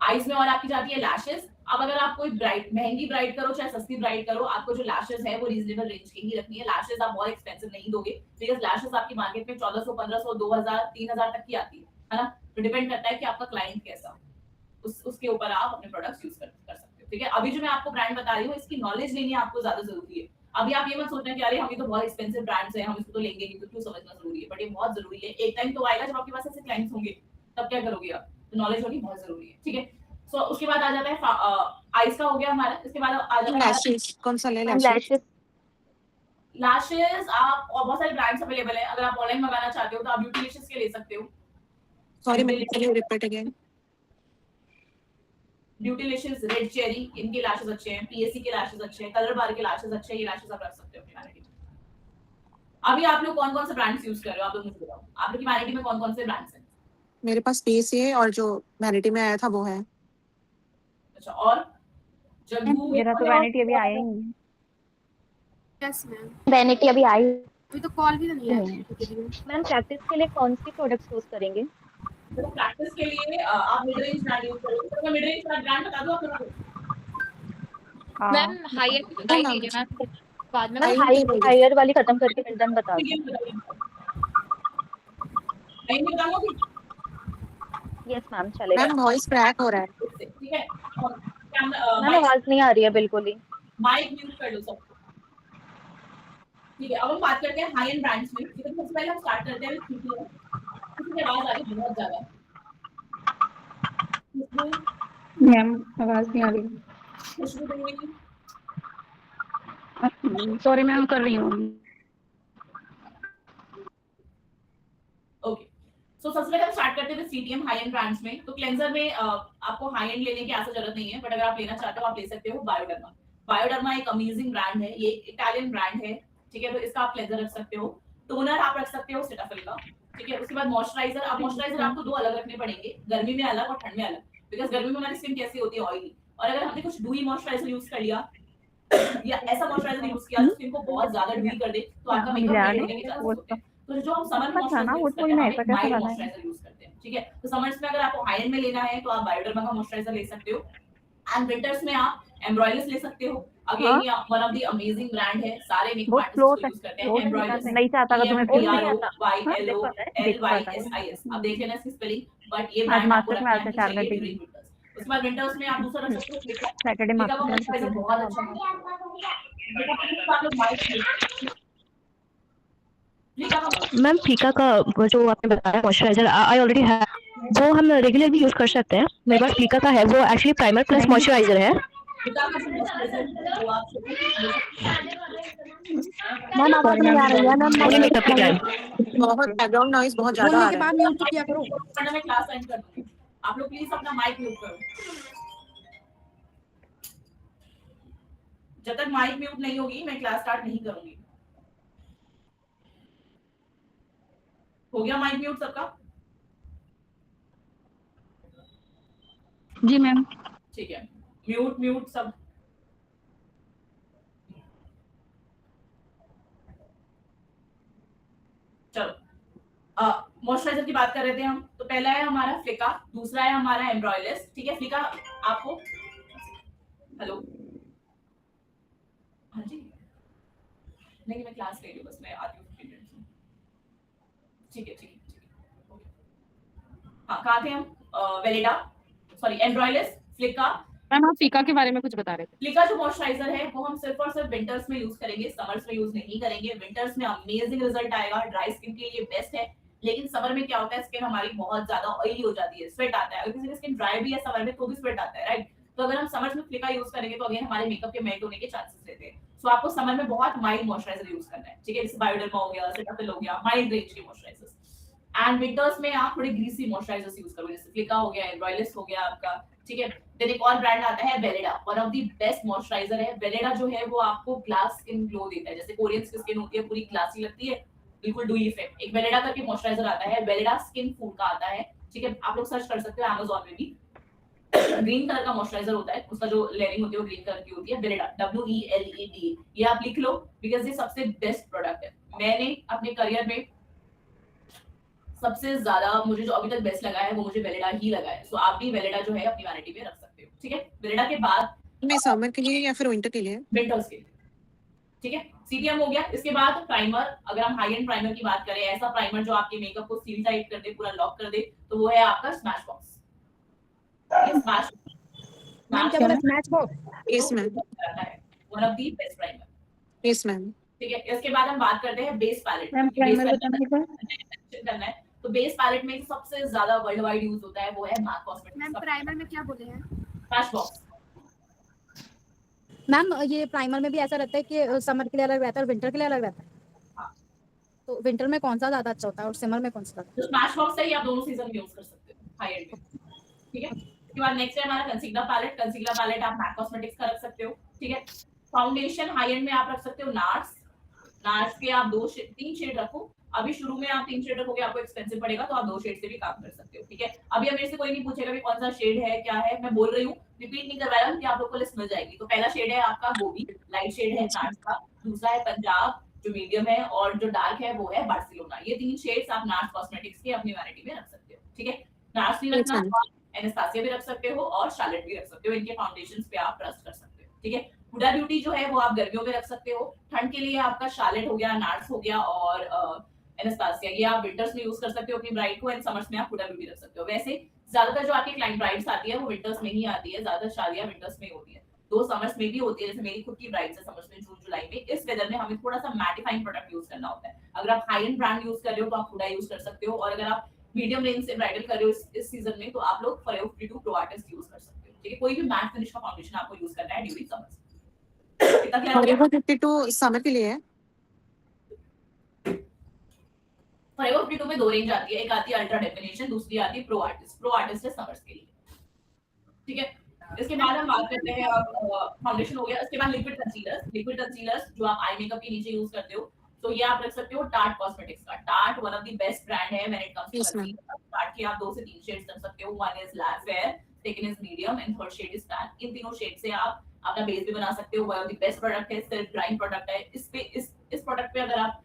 आईज में और आपकी जाती है लैशेस। अब अगर आप कोई ब्राइड महंगी ब्राइड करो चाहे सस्ती ब्राइड करो, आपको जो लैशेस है वो रीजनेबल रेंज की ही रखनी है। लैशेस आप बहुत एक्सपेंसिव नहीं दोगे, बिकॉज़ लैशेस आपकी मार्केट में 1400 1500 2000 3000 तक की आती है ना? तो डिपेंड करता है कि आपका क्लाइंट कैसा, उसके ऊपर आप अपने प्रोडक्ट्स यूज कर सकते हो, ठीक है? अभी जो मैं आपको ब्रांड बता रही हूँ इसकी नॉलेज लेनी आपको ज्यादा जरूरी है। अभी आप ये मत सोचना कि अरे हम ये तो बहुत एक्सपेंसिव ब्रांड्स हैं, हम इसको तो लेंगे नहीं, तो क्यों समझना जरूरी है, बट ये बहुत जरूरी है। एक टाइम तो आएगा जब आपके पास ऐसे क्लाइंट्स होंगे, तब क्या करोगे आप? तो नॉलेज होनी बहुत जरूरी है, ठीक है? सो उसके बाद आ जाता है आईज का हो गया हमारा। इसके बाद आ जाता है लैशेस कौन सा ले? Lashes lashes lashes. आप और बहुत सारे ब्रांड्स अवेलेबल हैं, अगर आप ऑनलाइन मंगाना चाहते हो तो आप ब्यूटीलिशियस के ले सकते हो। Sorry ma'am, can you repeat again? Beautylicious, red cherry, इनके लैशेस अच्छे हैं, पीएससी के लैशेस अच्छे हैं, कलर बार के लैशेस अच्छे हैं, ये लैशेस आप रख सकते हो अपनी वैनिटी में। अभी आप लोग कौन-कौन से ब्रांड्स यूज कर रहे हो? आप लोग मुझे बताओ। आप लोग की वैनिटी में कौन-कौन से ब्रांड्स हैं? मेरे पास स्पेस है और जो वैनिटी में आया था वो है। अच्छा, और जग्गू मेरा तो वैनिटी अभी आया ही नहीं है। यस मैम, वैनिटी अभी आई अभी तो कॉल भी तो नहीं आया। मैम प्रैक्टिस के लिए कौन सी प्रोडक्ट्स यूज करेंगे? तो प्रैक्टिस के लिए आप मिड रेंज ब्रांड यूज करो। तो मैं मिड रेंज का ब्रांड बता दूं आप लोगों को? हाँ मैम हाई लीजिए मैम, बाद में मैम हायर वाली खत्म करके फिर देन बता ठीक दो। है, नहीं बताऊंगा कि यस मैम चलेगा। मैम वॉइस क्रैक हो रहा है। ठीक है? और मैम आवाज नहीं आ रही है बिल्कुल ही। माइक म्यूट कर लो सब। ठीक है, अब हम बात करते हैं हाई एंड ब्रांड्स में। ठीक है, सबसे पहले हम स्टार्ट करते हैं विद सीटीएम। इसकी आवाज आ रही है बहुत ज्यादा। मैम आवाज नहीं आ रही। खुशबू देवी, सॉरी मैम कर रही हूँ। ओके। सो सबसे पहले हम स्टार्ट करते हैं with CTM high and brands में। तो क्लेंजर में आपको हाई एंड लेने की ऐसा जरूरत नहीं है, बट अगर आप लेना चाहते हो आप ले सकते हो बायोडर्मा। बायोडर्मा एक अमेजिंग ब्रांड है, ये इटालियन ब्रांड है, ठीक है? तो इसका आप क्लेंजर रख सकते हो। टोनर आप रख सकते हो सेटाफिल का, ठीक है? उसके बाद मॉइस्चराइजर। अब मॉइस्चराइजर आपको दो अलग रखने पड़ेंगे, गर्मी में अलग और ठंड में अलग, बिकॉज़ गर्मी में हमारी स्किन कैसी होती है, ऑयली। और अगर हमने कुछ डूई मॉइस्चराइजर यूज कर लिया या ऐसा मॉइस्चराइजर यूज किया जो स्किन को बहुत ज्यादा डूई कर दे, तो आपका मेकअप डेड होने के चांसेस होते हैं। तो जो हम समर में मॉइस्चराइजर यूज करते हैं, हम माइल्ड मॉइस्चराइजर यूज करते हैं, ठीक है? तो समर्स में अगर आपको हाई एंड में लेना है तो आप बायोडर्मा का मॉइस्चराइजर ले सकते हो, एंड विंटर्स में आप एम्ब्रॉयलस ले सकते हो। अगेन ये one of the amazing brand है, सारे मेकअप आर्टिस्ट यूज करते हैं एम्ब्रॉयलस। नहीं चाहता था तुम्हें YLOYLYSIS। अब देख लेना इसकी स्पेलिंग, बट ये ब्रांड आपको रखना है चाहिए ड्यूरिंग विंटर्स। उसके बाद विंटर्स में आप दूसरा रख सकते हो फ्लिका। सैटरडे फ्लिका का मॉइस्चराइजर बहुत अच्छा है। फ्लिका का मैम फ्लिका का वो जो आपने बताया मॉइस्चराइजर आई ऑलरेडी है, वो हम रेगुलर भी यूज कर सकते हैं। मेरे पास फ्लिका का है, वो एक्चुअली प्राइमर प्लस मॉइस्चराइजर है। फ्लिका का जो मॉइस्चराइजर वो आप मैम आवाज नहीं आ रही है मैम। पूरे मेकअप के टाइम बहुत बैकग्राउंड नॉइज बहुत ज्यादा बोलने आ के रहा है। बाद म्यूट किया करो। वरना मैं क्लास एंड कर दूंगी। आप लोग प्लीज अपना माइक म्यूट करो। जब तक माइक म्यूट नहीं होगी मैं क्लास स्टार्ट नहीं करूंगी। हो गया माइक म्यूट सबका? जी मैम। ठीक है, म्यूट म्यूट सब। चलो मॉइस्चराइजर की बात कर रहे थे हम। तो पहला है हमारा फ्लिका, दूसरा है हमारा एम्ब्रॉयलिस। ठीक है, फ्लिका आपको हेलो हाँ जी नहीं मैं क्लास ले रही हूँ, बस मैं आती हूँ 15 मिनट्स में। ठीक है ठीक है ठीक है ओके। हाँ कहाँ थे हम? वेलिडा सॉरी एम्ब्रॉयलिस, फ्लिका। मैम आप फ्लिका के बारे में कुछ बता रहे थे। फ्लिका जो मॉइस्चराइजर है वो हम सिर्फ और सिर्फ विंटर्स में यूज करेंगे, समर्स में यूज नहीं करेंगे। विंटर्स में अमेजिंग रिजल्ट आएगा, ड्राई स्किन के लिए बेस्ट है। लेकिन समर में क्या होता है, स्किन हमारी बहुत ज्यादा ऑयली हो जाती है, स्वेट आता है। अगर किसी की स्किन ड्राई भी है समर में तो भी स्वेट आता है, राइट? तो अगर हम समर में फ्लिका यूज करेंगे तो अगेन हमारे मेकअप के मेल्ट होने के चांसेस रहते हैं। सो आपको समर में बहुत माइल्ड मॉइस्चराइजर यूज करना है, ठीक है? जैसे बायोडर्मा हो गया, सेटाफिल हो गया, माइल्ड रेंज के मॉइस्चराइजर्स। एंड विंटर्स में आप थोड़े ग्रीसी मॉइस्चराइजर्स यूज करोगे, जैसे फ्लिका हो गया, एम्ब्रॉयलिस हो गया आपका, ठीक है? देन एक और ब्रांड आता है Weleda, one of the best moisturiser है। वेलिडा जो है वो आपको ग्लास स्किन ग्लो देता है, जैसे कोरियंस की स्किन होती है पूरी ग्लासी लगती है, बिल्कुल डू इफेक्ट। एक वेलिडा करके मॉइस्चराइजर आता है, वेलिडा स्किन फूड का आता है, ठीक है? आप लोग सर्च कर सकते हो Amazon में भी। ग्रीन कलर का मॉइस्चराइजर होता है, उसका जो लेयरिंग होती है वो ग्रीन कलर की होती है, वेलिडा WELED। ये आप लिख लो बिकॉज़ ये सबसे बेस्ट प्रोडक्ट है। मैंने अपने करियर में सबसे ज्यादा मुझे जो अभी तक बेस्ट लगा है वो मुझे वेलिडा ही लगा है। सो आप भी वेलिडा जो है अपनी वैनिटी में रख सकते हो, ठीक है? वेलिडा के बाद मैं समर के लिए या फिर विंटर के लिए? विंटर्स के लिए, ठीक है? सीटीएम हो गया। इसके बाद प्राइमर, अगर हम हाई एंड प्राइमर की बात करें, ऐसा प्राइमर जो आपके मेकअप को सील टाइट कर दे, पूरा लॉक कर दे, तो वो है आपका स्मैश बॉक्स। स्मैश मैम क्या बोला? Smash box? Yes ma'am, one of the best primer, yes ma'am. ठीक है? इसके बाद हम बात करते हैं बेस पैलेट। मैम प्राइमर बताने करना है तो बेस पैलेट में सबसे ज्यादा वर्ल्ड वाइड यूज होता है वो है MAC मैम कॉस्मेटिक्स का प्राइमर में क्या बोले हैं? Smash box. मैम ये प्राइमर में भी ऐसा रहता है कि समर के लिए अलग रहता है और विंटर के लिए अलग रहता है। हाँ। तो विंटर में कौन सा ज्यादा अच्छा होता है और समर में कौन सा? तो स्मैश बॉक्स है, ये आप दोनों सीजन में यूज कर सकते हो हाई एंड में, ठीक है? उसके बाद नेक्स्ट है हमारा कंसीलर पैलेट। कंसीलर पैलेट आप MAC कॉस्मेटिक्स का रख सकते हो, ठीक है? फाउंडेशन हाई एंड में आप रख सकते हो नार्स। नार्स के आप 3 शेड रखो। अभी शुरू में आप 3 शेड रखोगे आपको एक्सपेंसिव पड़ेगा, तो आप 2 शेड से भी काम कर सकते हो, ठीक है? अभी अब मेरे से कोई नहीं पूछेगा कि कौन सा शेड है क्या है, मैं बोल रही हूँ, रिपीट नहीं करवाया हूं कि आप लोग को लिस्ट मिल जाएगी। तो पहला शेड है आपका गोबी, लाइट शेड है नार्स का, दूसरा है पंजाब जो मीडियम है, और जो डार्क है वो है बार्सिलोना। ये 3 शेड्स आप नार्स कॉस्मेटिक्स के अपनी वैनिटी में रख सकते हो, ठीक है? नार्स भी रखना, एनास्टासिया भी रख सकते हो और शार्लेट भी रख सकते हो। इनके फाउंडेशंस पे आप ट्रस्ट कर सकते हो, ठीक है? हुडा ब्यूटी जो है वो आप गर्मियों में रख सकते हो, ठंड के लिए आपका शार्लेट हो गया, नार्स हो गया और एनास्टासिया। ये आप विंटर्स में यूज कर सकते हो अपनी ब्राइड को, एंड समर्स में आप हुडा ब्यूटी रख सकते हो। वैसे ज्यादातर जो आपकी क्लाइंट ब्राइड्स आती है वो विंटर्स में ही आती है, ज्यादातर शादियां विंटर्स में होती है, 2 समर्स में भी होती है। जैसे मेरी खुद की ब्राइड्स है समर्स में, जून जुलाई में। इस वेदर में हमें थोड़ा सा मैटिफाइंग प्रोडक्ट यूज करना होता है। अगर आप हाई एंड ब्रांड यूज कर रहे हो तो आप हुडा यूज कर सकते हो, और अगर आप मीडियम रेंज से ब्राइडल कर रहे हो इस सीजन में तो आप लोग फॉरएवर 52 प्रो आर्टिस्ट यूज कर सकते हो, ठीक है? कोई भी मैट फिनिश का फाउंडेशन आपको यूज करना है ड्यूरिंग समर्स। कितना क्लियर हो गया? फॉरएवर 52 समर के लिए है। फॉरएवर 52 में 2 रेंज आती है, एक आती है अल्ट्रा डेफिनेशन, दूसरी आती है प्रो आर्टिस्ट। प्रो आर्टिस्ट है समर्स के लिए, ठीक है? इसके बाद हम बात करते हैं फाउंडेशन हो गया। इसके बाद लिक्विड कंसीलर्स। लिक्विड कंसीलर्स जो आप आई मेकअप के नीचे यूज करते हो, तो ये आप रख सकते हो टार्ट कॉस्मेटिक्स का। Tarte one of the best brand है when it comes to concealer. Tarte के आप 2 से 3 शेड्स रख सकते हो। One is fair, second is medium and third shade is tan. इन तीनों शेड से आप अपना बेस भी बना सकते हो। One of the best product है, सेल्फ ड्राइंग प्रोडक्ट है। इस प्रोडक्ट पे अगर आप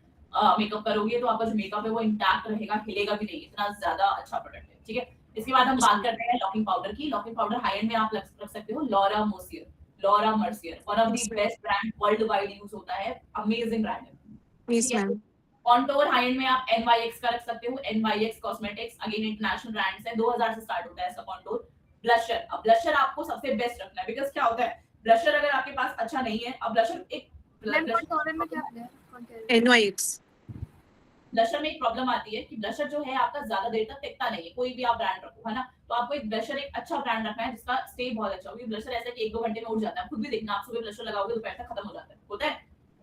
मेकअप करोगे तो आपका जो मेकअप है वो इंटैक्ट रहेगा, हिलेगा भी नहीं, इतना ज्यादा अच्छा प्रोडक्ट है, ठीक है? इसके बाद हम बात करते हैं लॉकिंग पाउडर की। लॉकिंग पाउडर हाई एंड में आप रख सकते हो Laura Mercier. Laura Mercier one of the best brand, world wide use होता है, अमेजिंग ब्रांड है। Yes ma'am. Contour high end में आप NYX का रख सकते हो। NYX cosmetics again international brands है, 2000 से स्टार्ट होता है इसका कॉन्टोर। ब्लशर, अब ब्लशर आपको सबसे बेस्ट रखना है, बिकॉज क्या होता है ब्लशर अगर आपके पास अच्छा नहीं है, अब ब्लशर एक मैम टोनर में क्या है? कौन कह रहे हैं? NYX। ब्लशर में एक प्रॉब्लम आती है कि ब्लशर जो है आपका ज्यादा देर तक टिकता नहीं है, कोई भी आप ब्रांड रखो, है ना, तो आपको एक ब्लशर एक अच्छा ब्रांड रखना है जिसका स्टे बहुत अच्छा हो, क्योंकि ब्लशर ऐसा है कि 1-2 घंटे में उड़ जाता है, खुद भी देखना, आप सुबह ब्लशर लगाओगे दोपहर तक खत्म हो जाता है, होता है,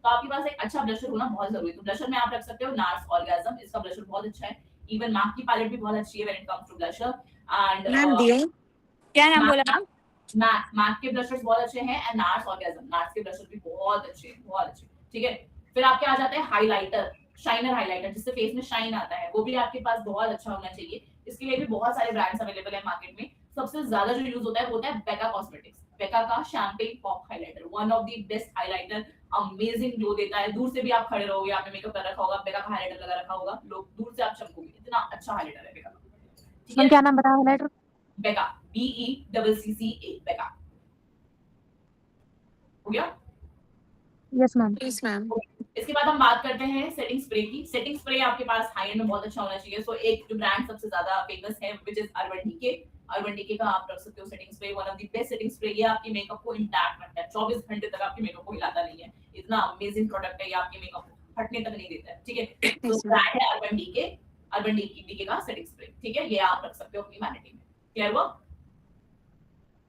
तो आपके पास एक अच्छा ब्लशर होना बहुत जरूरी है। तो ब्लशर में आप रख सकते हो नार्स ऑर्गेज्म, इसका ब्लशर बहुत अच्छा है, इवन मैक की पैलेट भी बहुत अच्छी है when it comes to blusher, and ma'am DI क्या नाम बोला मैम? मैक के ब्लशर्स बहुत अच्छे हैं, एंड नार्स ऑर्गेज्म, नार्स के ब्लशर भी बहुत अच्छे हैं, बहुत अच्छे, ठीक है। फिर आपके आ जाते हैं हाइलाइटर, शाइनर हाइलाइटर, जिससे फेस में शाइन आता है, वो भी आपके पास बहुत अच्छा होना चाहिए। इसके लिए भी बहुत सारे ब्रांड्स अवेलेबल है मार्केट में। सबसे ज्यादा जो यूज होता है वो होता है बेका कॉस्मेटिक्स, बेका का champagne pop highlighter, one of the best highlighter, amazing glow देता है, दूर से भी आप खड़े रहोगे, आपने मेकअप कर रखा होगा, बेका का हाइलाइटर लगा रखा होगा, लोग दूर से आप चमकोगे, इतना अच्छा हाइलाइटर है बेका का, ठीक है। क्या नाम बताया हाइलाइटर? बेका, BECCA, बेका, हो गया। Yes ma'am. Yes ma'am. इसके बाद हम बात करते हैं सेटिंग स्प्रे की। सेटिंग स्प्रे आपके पास हाई एंड में बहुत अच्छा होना चाहिए। सो एक जो ब्रांड सबसे ज्यादा फेमस है which is Urban Decay, Urban Decay का आप रख सकते हो setting spray, one of the best setting spray. ये आपके मेकअप को इंटैक्ट रखता है, 24 घंटे तक आपके मेकअप को हिलाता नहीं है, इतना अमेजिंग प्रोडक्ट है ये, आपके मेकअप को हटने तक नहीं देता है, ठीक है। तो ब्रांड है अर्बन डीके, अर्बन डीके का सेटिंग स्प्रे, ठीक है, ये आप रख सकते हो अपनी वैनिटी में। क्लियर हुआ?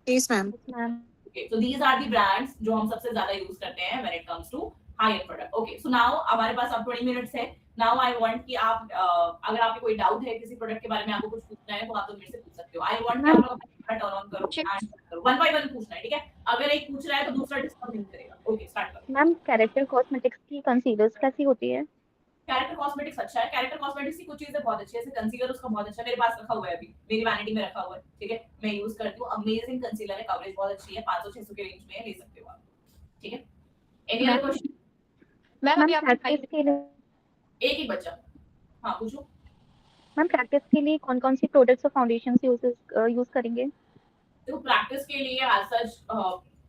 Yes ma'am. Okay, so these are the brands जो हम सबसे ज्यादा यूज करते हैं when it comes to high-end product. Okay, so now हमारे पास अब 20 मिनट्स है। Now I want कि आप अगर आपको कोई डाउट है किसी प्रोडक्ट के बारे में, आपको कुछ पूछना है तो आप लोग मेरे से पूछ सकते हो। I want कि आप लोग अपना कैमरा टर्न ऑन करो, आंसर करो, 1 by 1 पूछना है, ठीक है। अगर एक पूछ रहा है तो दूसरा डिस्कस नहीं करेगा। ओके, स्टार्ट करो। मैम कैरेक्टर कॉस्मेटिक्स की कंसीलर्स कैसी होती है? कैरेक्टर कॉस्मेटिक्स अच्छा है, कैरेक्टर कॉस्मेटिक्स की कुछ चीजें बहुत अच्छी है, जैसे कंसीलर उसका बहुत अच्छा है, मेरे पास रखा हुआ है, अभी मेरी वैनिटी में रखा हुआ है, ठीक है, मैं यूज करती हूँ, अमेजिंग कंसीलर है, कवरेज बहुत अच्छी है, 500-600 के रेंज में है, ले सकते हो आप, ठीक है। Any other question? मैम अभी आपने प्रैक्टिस के लिए एक ही बच्चा, हाँ पूछो। मैम प्रैक्टिस के लिए कौन-कौन सी प्रोडक्ट्स और फाउंडेशंस यूज करेंगे? तो प्रैक्टिस के लिए एज सच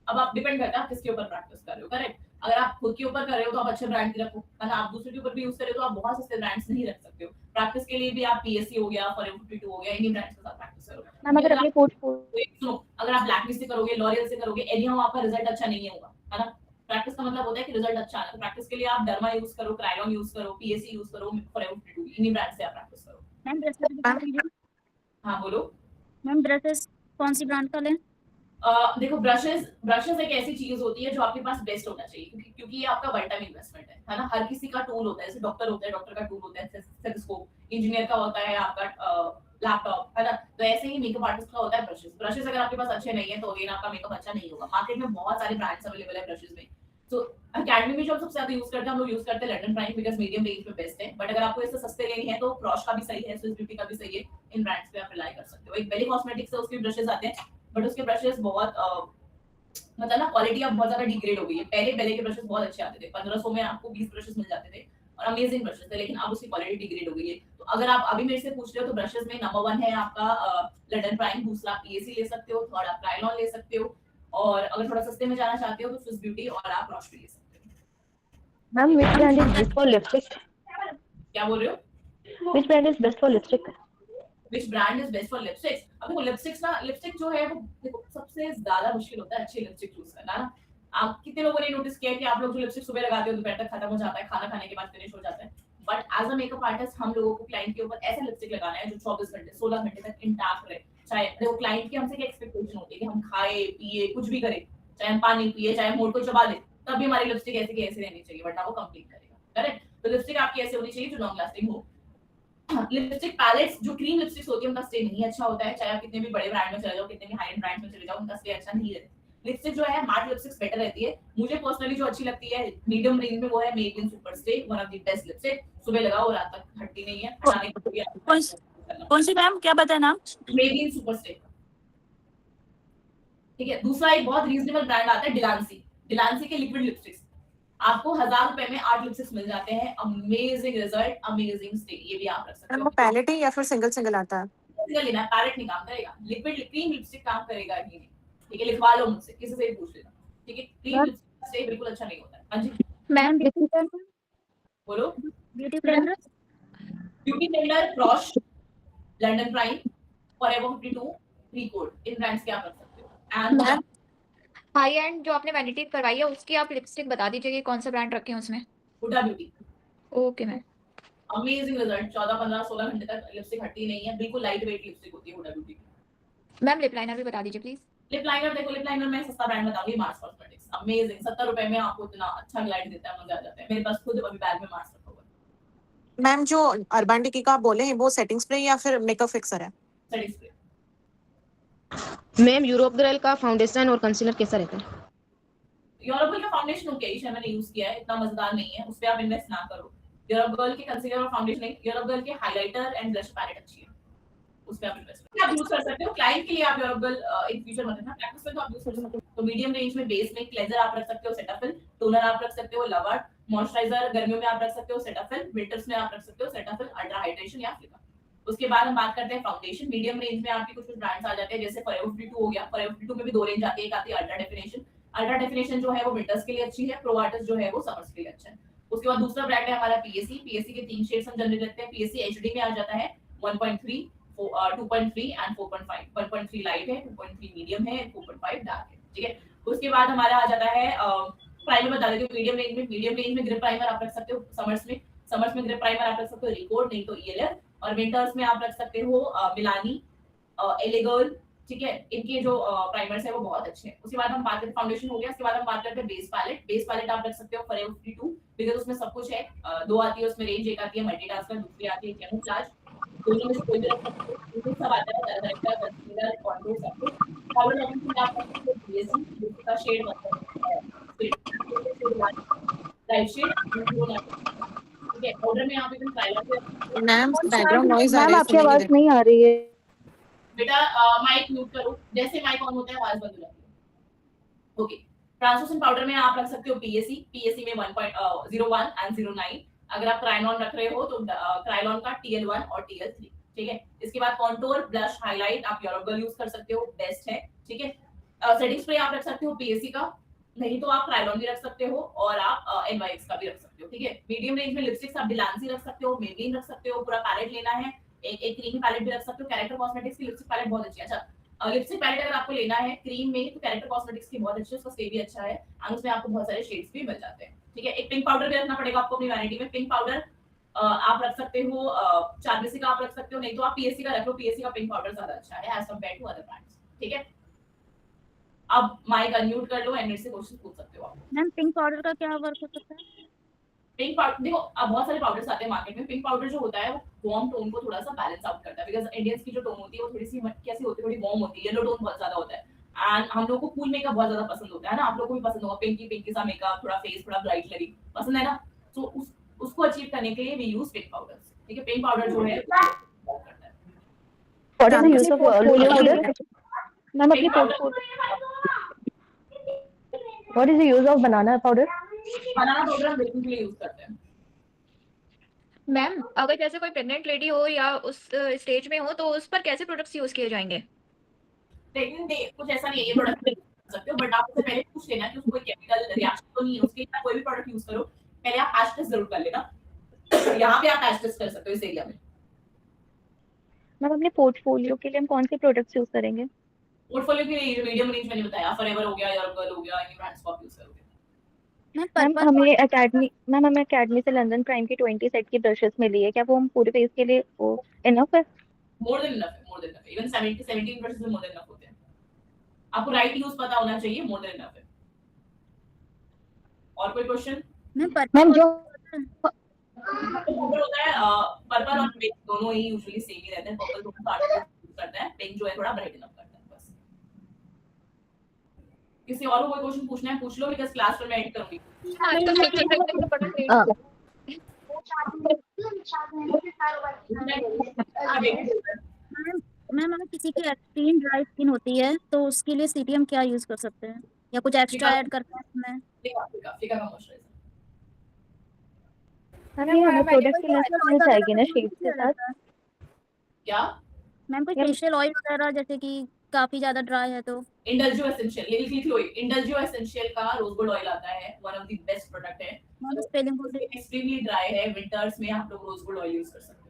अब आप डिपेंड करता है आप किसके ऊपर प्रैक्टिस कर रहे हो, करेक्ट। अगर आप खुद के ऊपर कर रहे हो तो आप अच्छे ब्रांड की रखो, अगर आप दूसरे के ऊपर भी यूज कर रहे हो तो आप बहुत सस्ते ब्रांड्स नहीं रख सकते हो। प्रैक्टिस के लिए भी आप PSC हो गया, फॉरेवर 52 हो गया, इन्हीं ब्रांड्स के साथ प्रैक्टिस करो। मैम अगर अपने सुनो, अगर आप ब्लैकमी से करोगे, लॉरियल से करोगे, एनीहाउ आपका रिजल्ट अच्छा नहीं होगा, है ना। प्रैक्टिस का मतलब होता है कि रिजल्ट अच्छा आना। तो प्रैक्टिस के लिए आप डर्मा यूज करो, क्रायोन यूज करो, PSC यूज करो, फॉरेवर 52, इन्हीं ब्रांड से आप प्रैक्टिस करो। मैम ब्रशेस, हाँ बोलो। मैम ब्रशेस कौन सी ब्रांड का लें? देखो ब्रशेस एक ऐसी चीज होती है जो आपके पास बेस्ट होना चाहिए, क्योंकि ये आपका वन टाइम इन्वेस्टमेंट है ना। हर किसी का टूल होता है, जैसे डॉक्टर होता है, डॉक्टर का टूल होता है स्टेथोस्कोप, इंजीनियर का होता है आपका लैपटॉप, है ना। तो ऐसे ही मेकअप आर्टिस्ट का होता है ब्रशेस अगर आपके पास अच्छे नहीं है तो अगेन आपका मेकअप अच्छा नहीं होगा। मार्केट में बहुत सारे ब्रांड्स अवेलेबल है ब्रशेस में। तो अकेडमी में जो हम सबसे ज्यादा यूज करते हैं, हम लोग यूज करते हैं London prime, because medium range में बेस्ट है। बट अगर आपको इससे सस्ते लेनी है तो क्रॉश का भी सही है, स्विस ब्यूटी का भी सही है, इन ब्रांड्स पे आप रिलाई कर सकते हो। एक बेली कॉस्मेटिक्स से उसके ब्रशेस आते हैं, बट उसके ब्रशेस बहुत मतलब ना क्वालिटी अब बहुत ज्यादा डिग्रेड हो गई है। पहले बेले के ब्रशेस बहुत अच्छे आते थे, 1500 में आपको 20 ब्रशेस मिल जाते थे और अमेजिंग ब्रशेस थे, लेकिन अब उसकी क्वालिटी डिग्रेड हो गई है। तो अगर आप अभी मेरे से पूछ रहे हो तो ब्रशेस में नंबर 1 है आपका लंडन प्राइम, दूसरा आप PSC ले सकते हो, थर्ड आप क्रायोन ले सकते हो, और अगर थोड़ा सस्ते में जाना चाहते हो तो स्विस ब्यूटी और आप क्रॉश भी ले सकते हो। Ma'am which brand is best for lipstick? क्या बोल रहे हो? Which brand is best for lipstick? Which brand is best for lipsticks? अब देखो लिपस्टिक जो है वो देखो सबसे ज्यादा मुश्किल होता है अच्छी लिपस्टिक चूज करना ना। आप कितने लोगों ने नोटिस किया कि आप लोग जो लिपस्टिक सुबह लगाते हो दोपहर तक खत्म हो जाता है, खाना खाने के बाद फिनिश हो जाता है। But as a makeup artist हम लोगों को क्लाइंट के ऊपर ऐसा लिपस्टिक लगाना है जो 24 घंटे 16 घंटे तक इंटैक्ट रहे। चाहे देखो क्लाइंट की हमसे क्या एक्सपेक्टेशन होती है कि हम खाए पिए कुछ भी करें, चाहे हम पानी पिए, चाहे हम होठ को चबा दें, तब भी हमारी लिपस्टिक ऐसे की ऐसे रहनी चाहिए, वरना वो कंप्लीट करेगा, करेक्ट। तो लिपस्टिक आपकी ऐसे होनी चाहिए जो लॉन्ग लास्टिंग हो। लिपस्टिक पैलेट्स जो क्रीम लिपस्टिक्स होती है उनका स्टे नहीं अच्छा होता है, चाहे आप कितने भी बड़े ब्रांड में चले जाओ, कितने भी हाई एंड ब्रांड में चले जाओ, उनका स्टे अच्छा नहीं रहता। लिपस्टिक जो है मैट लिपस्टिक्स बेटर रहती है। मुझे पर्सनली जो अच्छी लगती है मीडियम रेंज में वो है Maybelline super stay, one of the best lipstick. सुबह लगाओ रात तक हटती नहीं है, हटाने को कौन सी मैम, क्या बताया नाम? मेबलिन सुपर स्टे, ठीक है। दूसरा एक बहुत रीजनेबल ब्रांड आता है डिलांसी के लिक्विड लिपस्टिक्स, आपको 1000 रुपए में 8 लिपस्टिक्स मिल जाते हैं, अमेजिंग रिजल्ट, अमेजिंग स्टे, ये भी आप रख सकते हो। वो पैलेट है या फिर सिंगल आता है? सिंगल लेना है, पैलेट नहीं काम करेगा, लिक्विड क्रीम लिपस्टिक काम करेगा ही नहीं, ठीक है। लिखवा लो मुझसे, किसी से भी पूछ लेना, ठीक है। क्रीम लिपस्टिक स्टे बिल्कुल अच्छा नहीं होता है। हां जी मैम ब्यूटी ब्लेंडर, बोलो। Beauty blender quash, London prime, forever 52, record in brands के आप रख सकते हो। एंड मैम हाई एंड जो आपने वैनिटी करवाई है उसकी आप लिपस्टिक बता दीजिए कि कौन सा ब्रांड रखे हैं उसमें। Huda Beauty, okay ma'am. Amazing result, 14 15 16 घंटे तक लिपस्टिक हटती नहीं है, बिल्कुल लाइट वेट लिपस्टिक होती है हुडा ब्यूटी की। मैम लिप लाइनर भी बता दीजिए प्लीज। लिप लाइनर देखो, लिप लाइनर मैं सस्ता ब्रांड बताऊंगी, मार्स कॉस्मेटिक्स, अमेजिंग, 70 रुपए में आपको इतना अच्छा ग्लाइड देता है, मजा आ जाता है। मेरे पास खुद अभी बैग में मार्स रखा हुआ है। मैम जो अर्बन डिकी का आप बोले हैं वो सेटिंग स्प्रे या फिर मेकअप फिक्सर है? Setting spray. मैम यूरोप ग्रेल का फाउंडेशन और कंसीलर कैसा रहता है? यूरोप का फाउंडेशन ओके है, मैंने यूज किया है, इतना मजेदार नहीं है, उस पे आप इन्वेस्ट ना करो। यूरोप गर्ल के कंसीलर और फाउंडेशन नहीं, यूरोप गर्ल के हाइलाइटर एंड ब्लश पैलेट अच्छी है, उस पे आप इन्वेस्ट करो। आप यूज कर सकते हो क्लाइंट के लिए, आप यूरोप गर्ल इन फ्यूचर मतलब ना प्रैक्टिस में तो आप यूज कर सकते हो। तो मीडियम रेंज में बेस में क्लेंजर आप रख सकते हो, सेटाफिल, टोनर आप रख सकते हो लवर्ट, मॉइस्चराइजर गर्मियों में आप रख सकते हो सेटाफिल, विंटर्स में आप रख सकते हो सेटाफिल अल्ट्रा हाइड्रेशन या फ्लिका। उसके बाद हम बात करते हैं फाउंडेशन। मीडियम रेंज में आपके कुछ ब्रांड्स आ जाते हैं, जैसे फॉरएवर 52 हो गया। फॉरएवर 52 में भी दो रेंज आती है, एक आती है अल्ट्रा डेफिनेशन। अल्ट्रा डेफिनेशन जो है वो विंटर्स के लिए अच्छी है, प्रो आर्टिस्ट जो है वो समर्स के लिए अच्छा है। उसके बाद दूसरा ब्रांड है हमारा पीएससी। पीएससी के तीन शेड्स हम जनरली रखते हैं। पीएससी एचडी में आ जाता है 1.3, 2.3 एंड 4.5। 1.3 लाइट है, 2.3 मीडियम है, 4.5 डार्क है, ठीक है। उसके बाद हमारा आ जाता है प्राइमर, बता देती हूँ मीडियम रेंज में। मीडियम रेंज में ग्रिप प्राइमर आप रख सकते हो समर्स में। समर्स में ग्रिप प्राइमर आप रख सकते हो रिकॉर्ड, नहीं तो ईएलएफ। और विंटर्स में आप रख सकते हो मिलानी, एलेगर्ल, ठीक है। इनके जो प्राइमर्स है वो बहुत अच्छे हैं। उसके बाद हम बात करते हैं फाउंडेशन हो गया। उसके बाद हम बात करते हैं बेस पैलेट। बेस पैलेट आप रख सकते हो फॉरएवर 52 बिकॉज़ उसमें सब कुछ है। दो आती है उसमें रेंज, एक आती है मल्टीटास्कर, दूसरी आती है कैमोफ्लेज। दोनों में से कोई भी रख सकते हो, इसमें सब आता है, डायरेक्टर, कंसीलर, कॉन्टूर सब कुछ। पाउडर ऑप्शन में आप रख सकते हो बीएससी, जिसका शेड मतलब है लाइट शेड, ठीक है। पाउडर में आप even trial ma'am background noise आ रहा मैम है, आपकी सुनाई नहीं आवाज दे रहा। नहीं आ रही है। बेटा माइक म्यूट करो, जैसे माइक ऑन होता है आवाज बंद हो जाती है। ओके, ट्रांसलूसेंट पाउडर में आप रख सकते हो पीएससी। पीएससी में 1.01 एंड 09। अगर आप क्रायलॉन रख रहे हो तो क्रायलॉन का TL1 और TL3, ठीक है। इसके बाद कॉन्टूर, ब्लश, हाइलाइट आप यूरोप गर्ल यूज कर सकते हो, बेस्ट है, ठीक है। सेटिंग स्प्रे आप रख सकते हो पीएससी का, नहीं तो आप क्रायलॉन भी रख सकते हो और आप NYX का भी रख सकते हो, ठीक है। मीडियम रेंज में लिपस्टिक्स आप डिलांसी रख सकते हो, मेबलिन रख सकते हो, पूरा पैलेट लेना है, एक क्रीम पैलेट भी रख सकते हो। कैरेक्टर कॉस्मेटिक्स की लिपस्टिक पैलेट बहुत अच्छी है। अच्छा, लिपस्टिक पैलेट अगर आपको लेना है क्रीम में तो कैरेक्टर कॉस्मेटिक्स की बहुत अच्छी है, उसका स्टे भी अच्छा है और उसमें आपको बहुत सारे शेड्स भी मिल जाते हैं, ठीक है। एक पिंक पाउडर भी रखना पड़ेगा आपको अपनी वैनिटी में। पिंक पाउडर आप रख सकते हो, चार्मिसी का आप रख सकते हो, नहीं तो आप पीएससी का रख लो। पीएससी का पिंक पाउडर ज्यादा अच्छा है as compare to other brands, ठीक है। अब माइक अनम्यूट कर लो एंड मेरे से क्वेश्चन पूछ सकते हो आप। मैम पिंक पाउडर का क्या वर्क हो सकता है? पिंक पाउडर देखो, अब बहुत सारे पाउडर्स आते हैं मार्केट में। पिंक पाउडर जो होता है वो वार्म टोन को थोड़ा सा बैलेंस आउट करता है, बिकॉज़ इंडियंस की जो टोन होती है वो थोड़ी सी कैसी होती है, थोड़ी वार्म होती है, येलो टोन बहुत ज्यादा होता है एंड हम लोगों को कूल मेकअप बहुत ज्यादा पसंद होता है ना। आप लोगों को भी पसंद होगा पिंकी पिंकी सा मेकअप, थोड़ा फेस थोड़ा ब्राइट लगे, पसंद है ना। तो उसको अचीव करने के लिए वी यूज पिंक पाउडर, ठीक है। पिंक पाउडर जो है करता है। What is the use of lotion powder? Ma'am अपनी What is the use of banana powder? Banana powder हम बेकिंग के लिए यूज करते हैं। मैम अगर जैसे कोई प्रेग्नेंट लेडी हो या उस स्टेज में हो तो उस पर कैसे प्रोडक्ट्स यूज किए जाएंगे? लेकिन कुछ ऐसा नहीं है ये प्रोडक्ट यूज कर सकते हो, बट आप उससे पहले पूछ लेना कि उसमें कोई केमिकल रिएक्शन तो नहीं है। उसके लिए कोई भी प्रोडक्ट यूज करो पहले आप पैच टेस्ट जरूर कर लेना। यहाँ पे आप पैच टेस्ट कर सकते हो इस एरिया में। मैम अपने पोर्टफोलियो के लिए हम कौन से प्रोडक्ट्स यूज करेंगे? पोर्टफोलियो के मीडियम रेंज मैंने बताया, फॉरएवर हो गया, यूरोप गर्ल हो गया, इन ब्रांड्स को आप यूज करोगे। मैम हमें एकेडमी से लंदन प्राइम की 20 सेट की ब्रशेस मिली है, क्या वो हम पूरे फेस के लिए वो इनफ है? मोर देन इनफ है, more than enough. Even 17 brushes more than enough होते हैं। आपको राइट यूज पता होना चाहिए, मोर देन इनफ है। और कोई क्वेश्चन? मैम जो पर्पल होता है, पर्पल और पिंक दोनों ही यूजुअली सेम ही रहते हैं। पर्पल थोड़ा सा यूज करता है, पिंक जो है थोड़ा ब्राइट इनफ करता है बस। किसी और को कोई क्वेश्चन पूछना है पूछ लो, बिकॉज़ क्लास में मैं एडिट करूंगी। मैम अगर किसी की एक्सट्रीम ड्राई स्किन होती है तो उसके लिए सीटीएम क्या यूज कर सकते हैं या कुछ एक्स्ट्रा ऐड करते हैं इसमें? फिका का मॉइस्चराइजर। हमें हमें प्रोडक्ट की लिस्ट मिल जाएगी ना शेड्स के साथ? क्या मैम कोई फेशियल ऑयल वगैरह जैसे कि काफी ज्यादा ड्राई है तो? इंडल्जियो एसेंशियल, ये लिख लो। इंडल्जियो एसेंशियल का रोज गोल्ड ऑयल आता है, one of the best product है। स्पेलिंग बोल दे। एक्सट्रीमली ड्राई है, विंटर्स में आप लोग रोज गोल्ड ऑयल यूज कर सकते हो।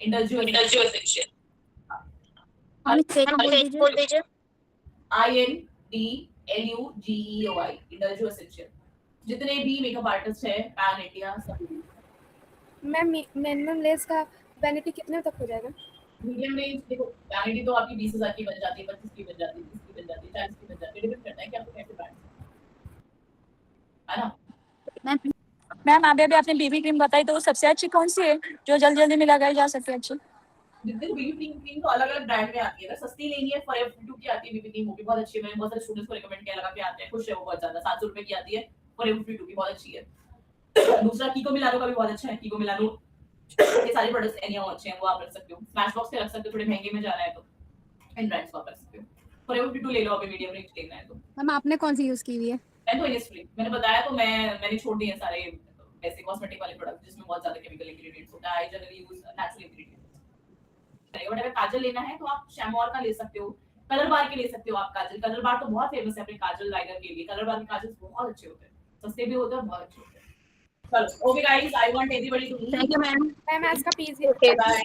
इंडल्जियो एसेंशियल। हम स्पेलिंग बोल दीजिए INDLUGEOI इंडल्जो एसेंशियल। जितने भी मेकअप आर्टिस्ट है पैन इंडिया सब। मैम मिनिमम लेस का वैनिटी कितने तक हो जाएगा? मीडियम रेंज देखो वैनिटी तो आपकी 20,000 की बन जाती है, 25 की बन जाती है, 30 की बन जाती है, 40 की बन जाती है, डिपेंड करता है कि आपको कैसे ब्रांड है ना। मैम अभी आपने बीबी क्रीम बताई तो सबसे अच्छी कौन सी है जो जल्दी जल्दी में लगाई जा सकती है अच्छी? जितने बीबी क्रीम तो अलग अलग ब्रांड में आती है। अगर सस्ती लेनी है फॉरएवर 52 की आती है बीबी क्रीम, वो भी बहुत अच्छी है। मैंने बहुत सारे स्टूडेंट्स को रिकमेंड किया, लगा के आते हैं, खुश है वो बहुत ज्यादा। 700 रुपए की आती है फॉरएवर 52 की, बहुत अच्छी है। दूसरा कीको मिलानो का भी बहुत अच्छा है। कीको मिलानो ये सारे प्रोडक्ट्स एनिया अच्छे हैं, वो आप रख सकते हो। स्मैश बॉक्स पे रख सकते हो, थोड़े महंगे में जा रहा है तो इन ब्रांड्स को आप रख सकते हो। फॉरएवर 52 ले लो अभी मीडियम रेंज लेना है तो। मैम आपने कौन सी यूज की हुई है? मैं तो इनिस्फ्री मैंने बताया तो मैंने छोड़ दिए सारे ऐसे कॉस्मेटिक वाले प्रोडक्ट जिसमें बहुत ज्यादा केमिकल इंग्रेडिएंट्स होता है। I generally use natural ingredients. और अगर काजल लेना है तो आप शैमोर का ले सकते हो, कलर बार के ले सकते हो आप काजल। कलर बार तो बहुत फेमस है अपने काजल लाइनर के लिए। कलर बार के काजल बहुत अच्छे होते हैं, सस्ते भी होते हैं और बहुत अच्छे होते हैं। चलो okay guys, I want everybody to thank you ma'am. Ma'am आज का पीस ओके बाय।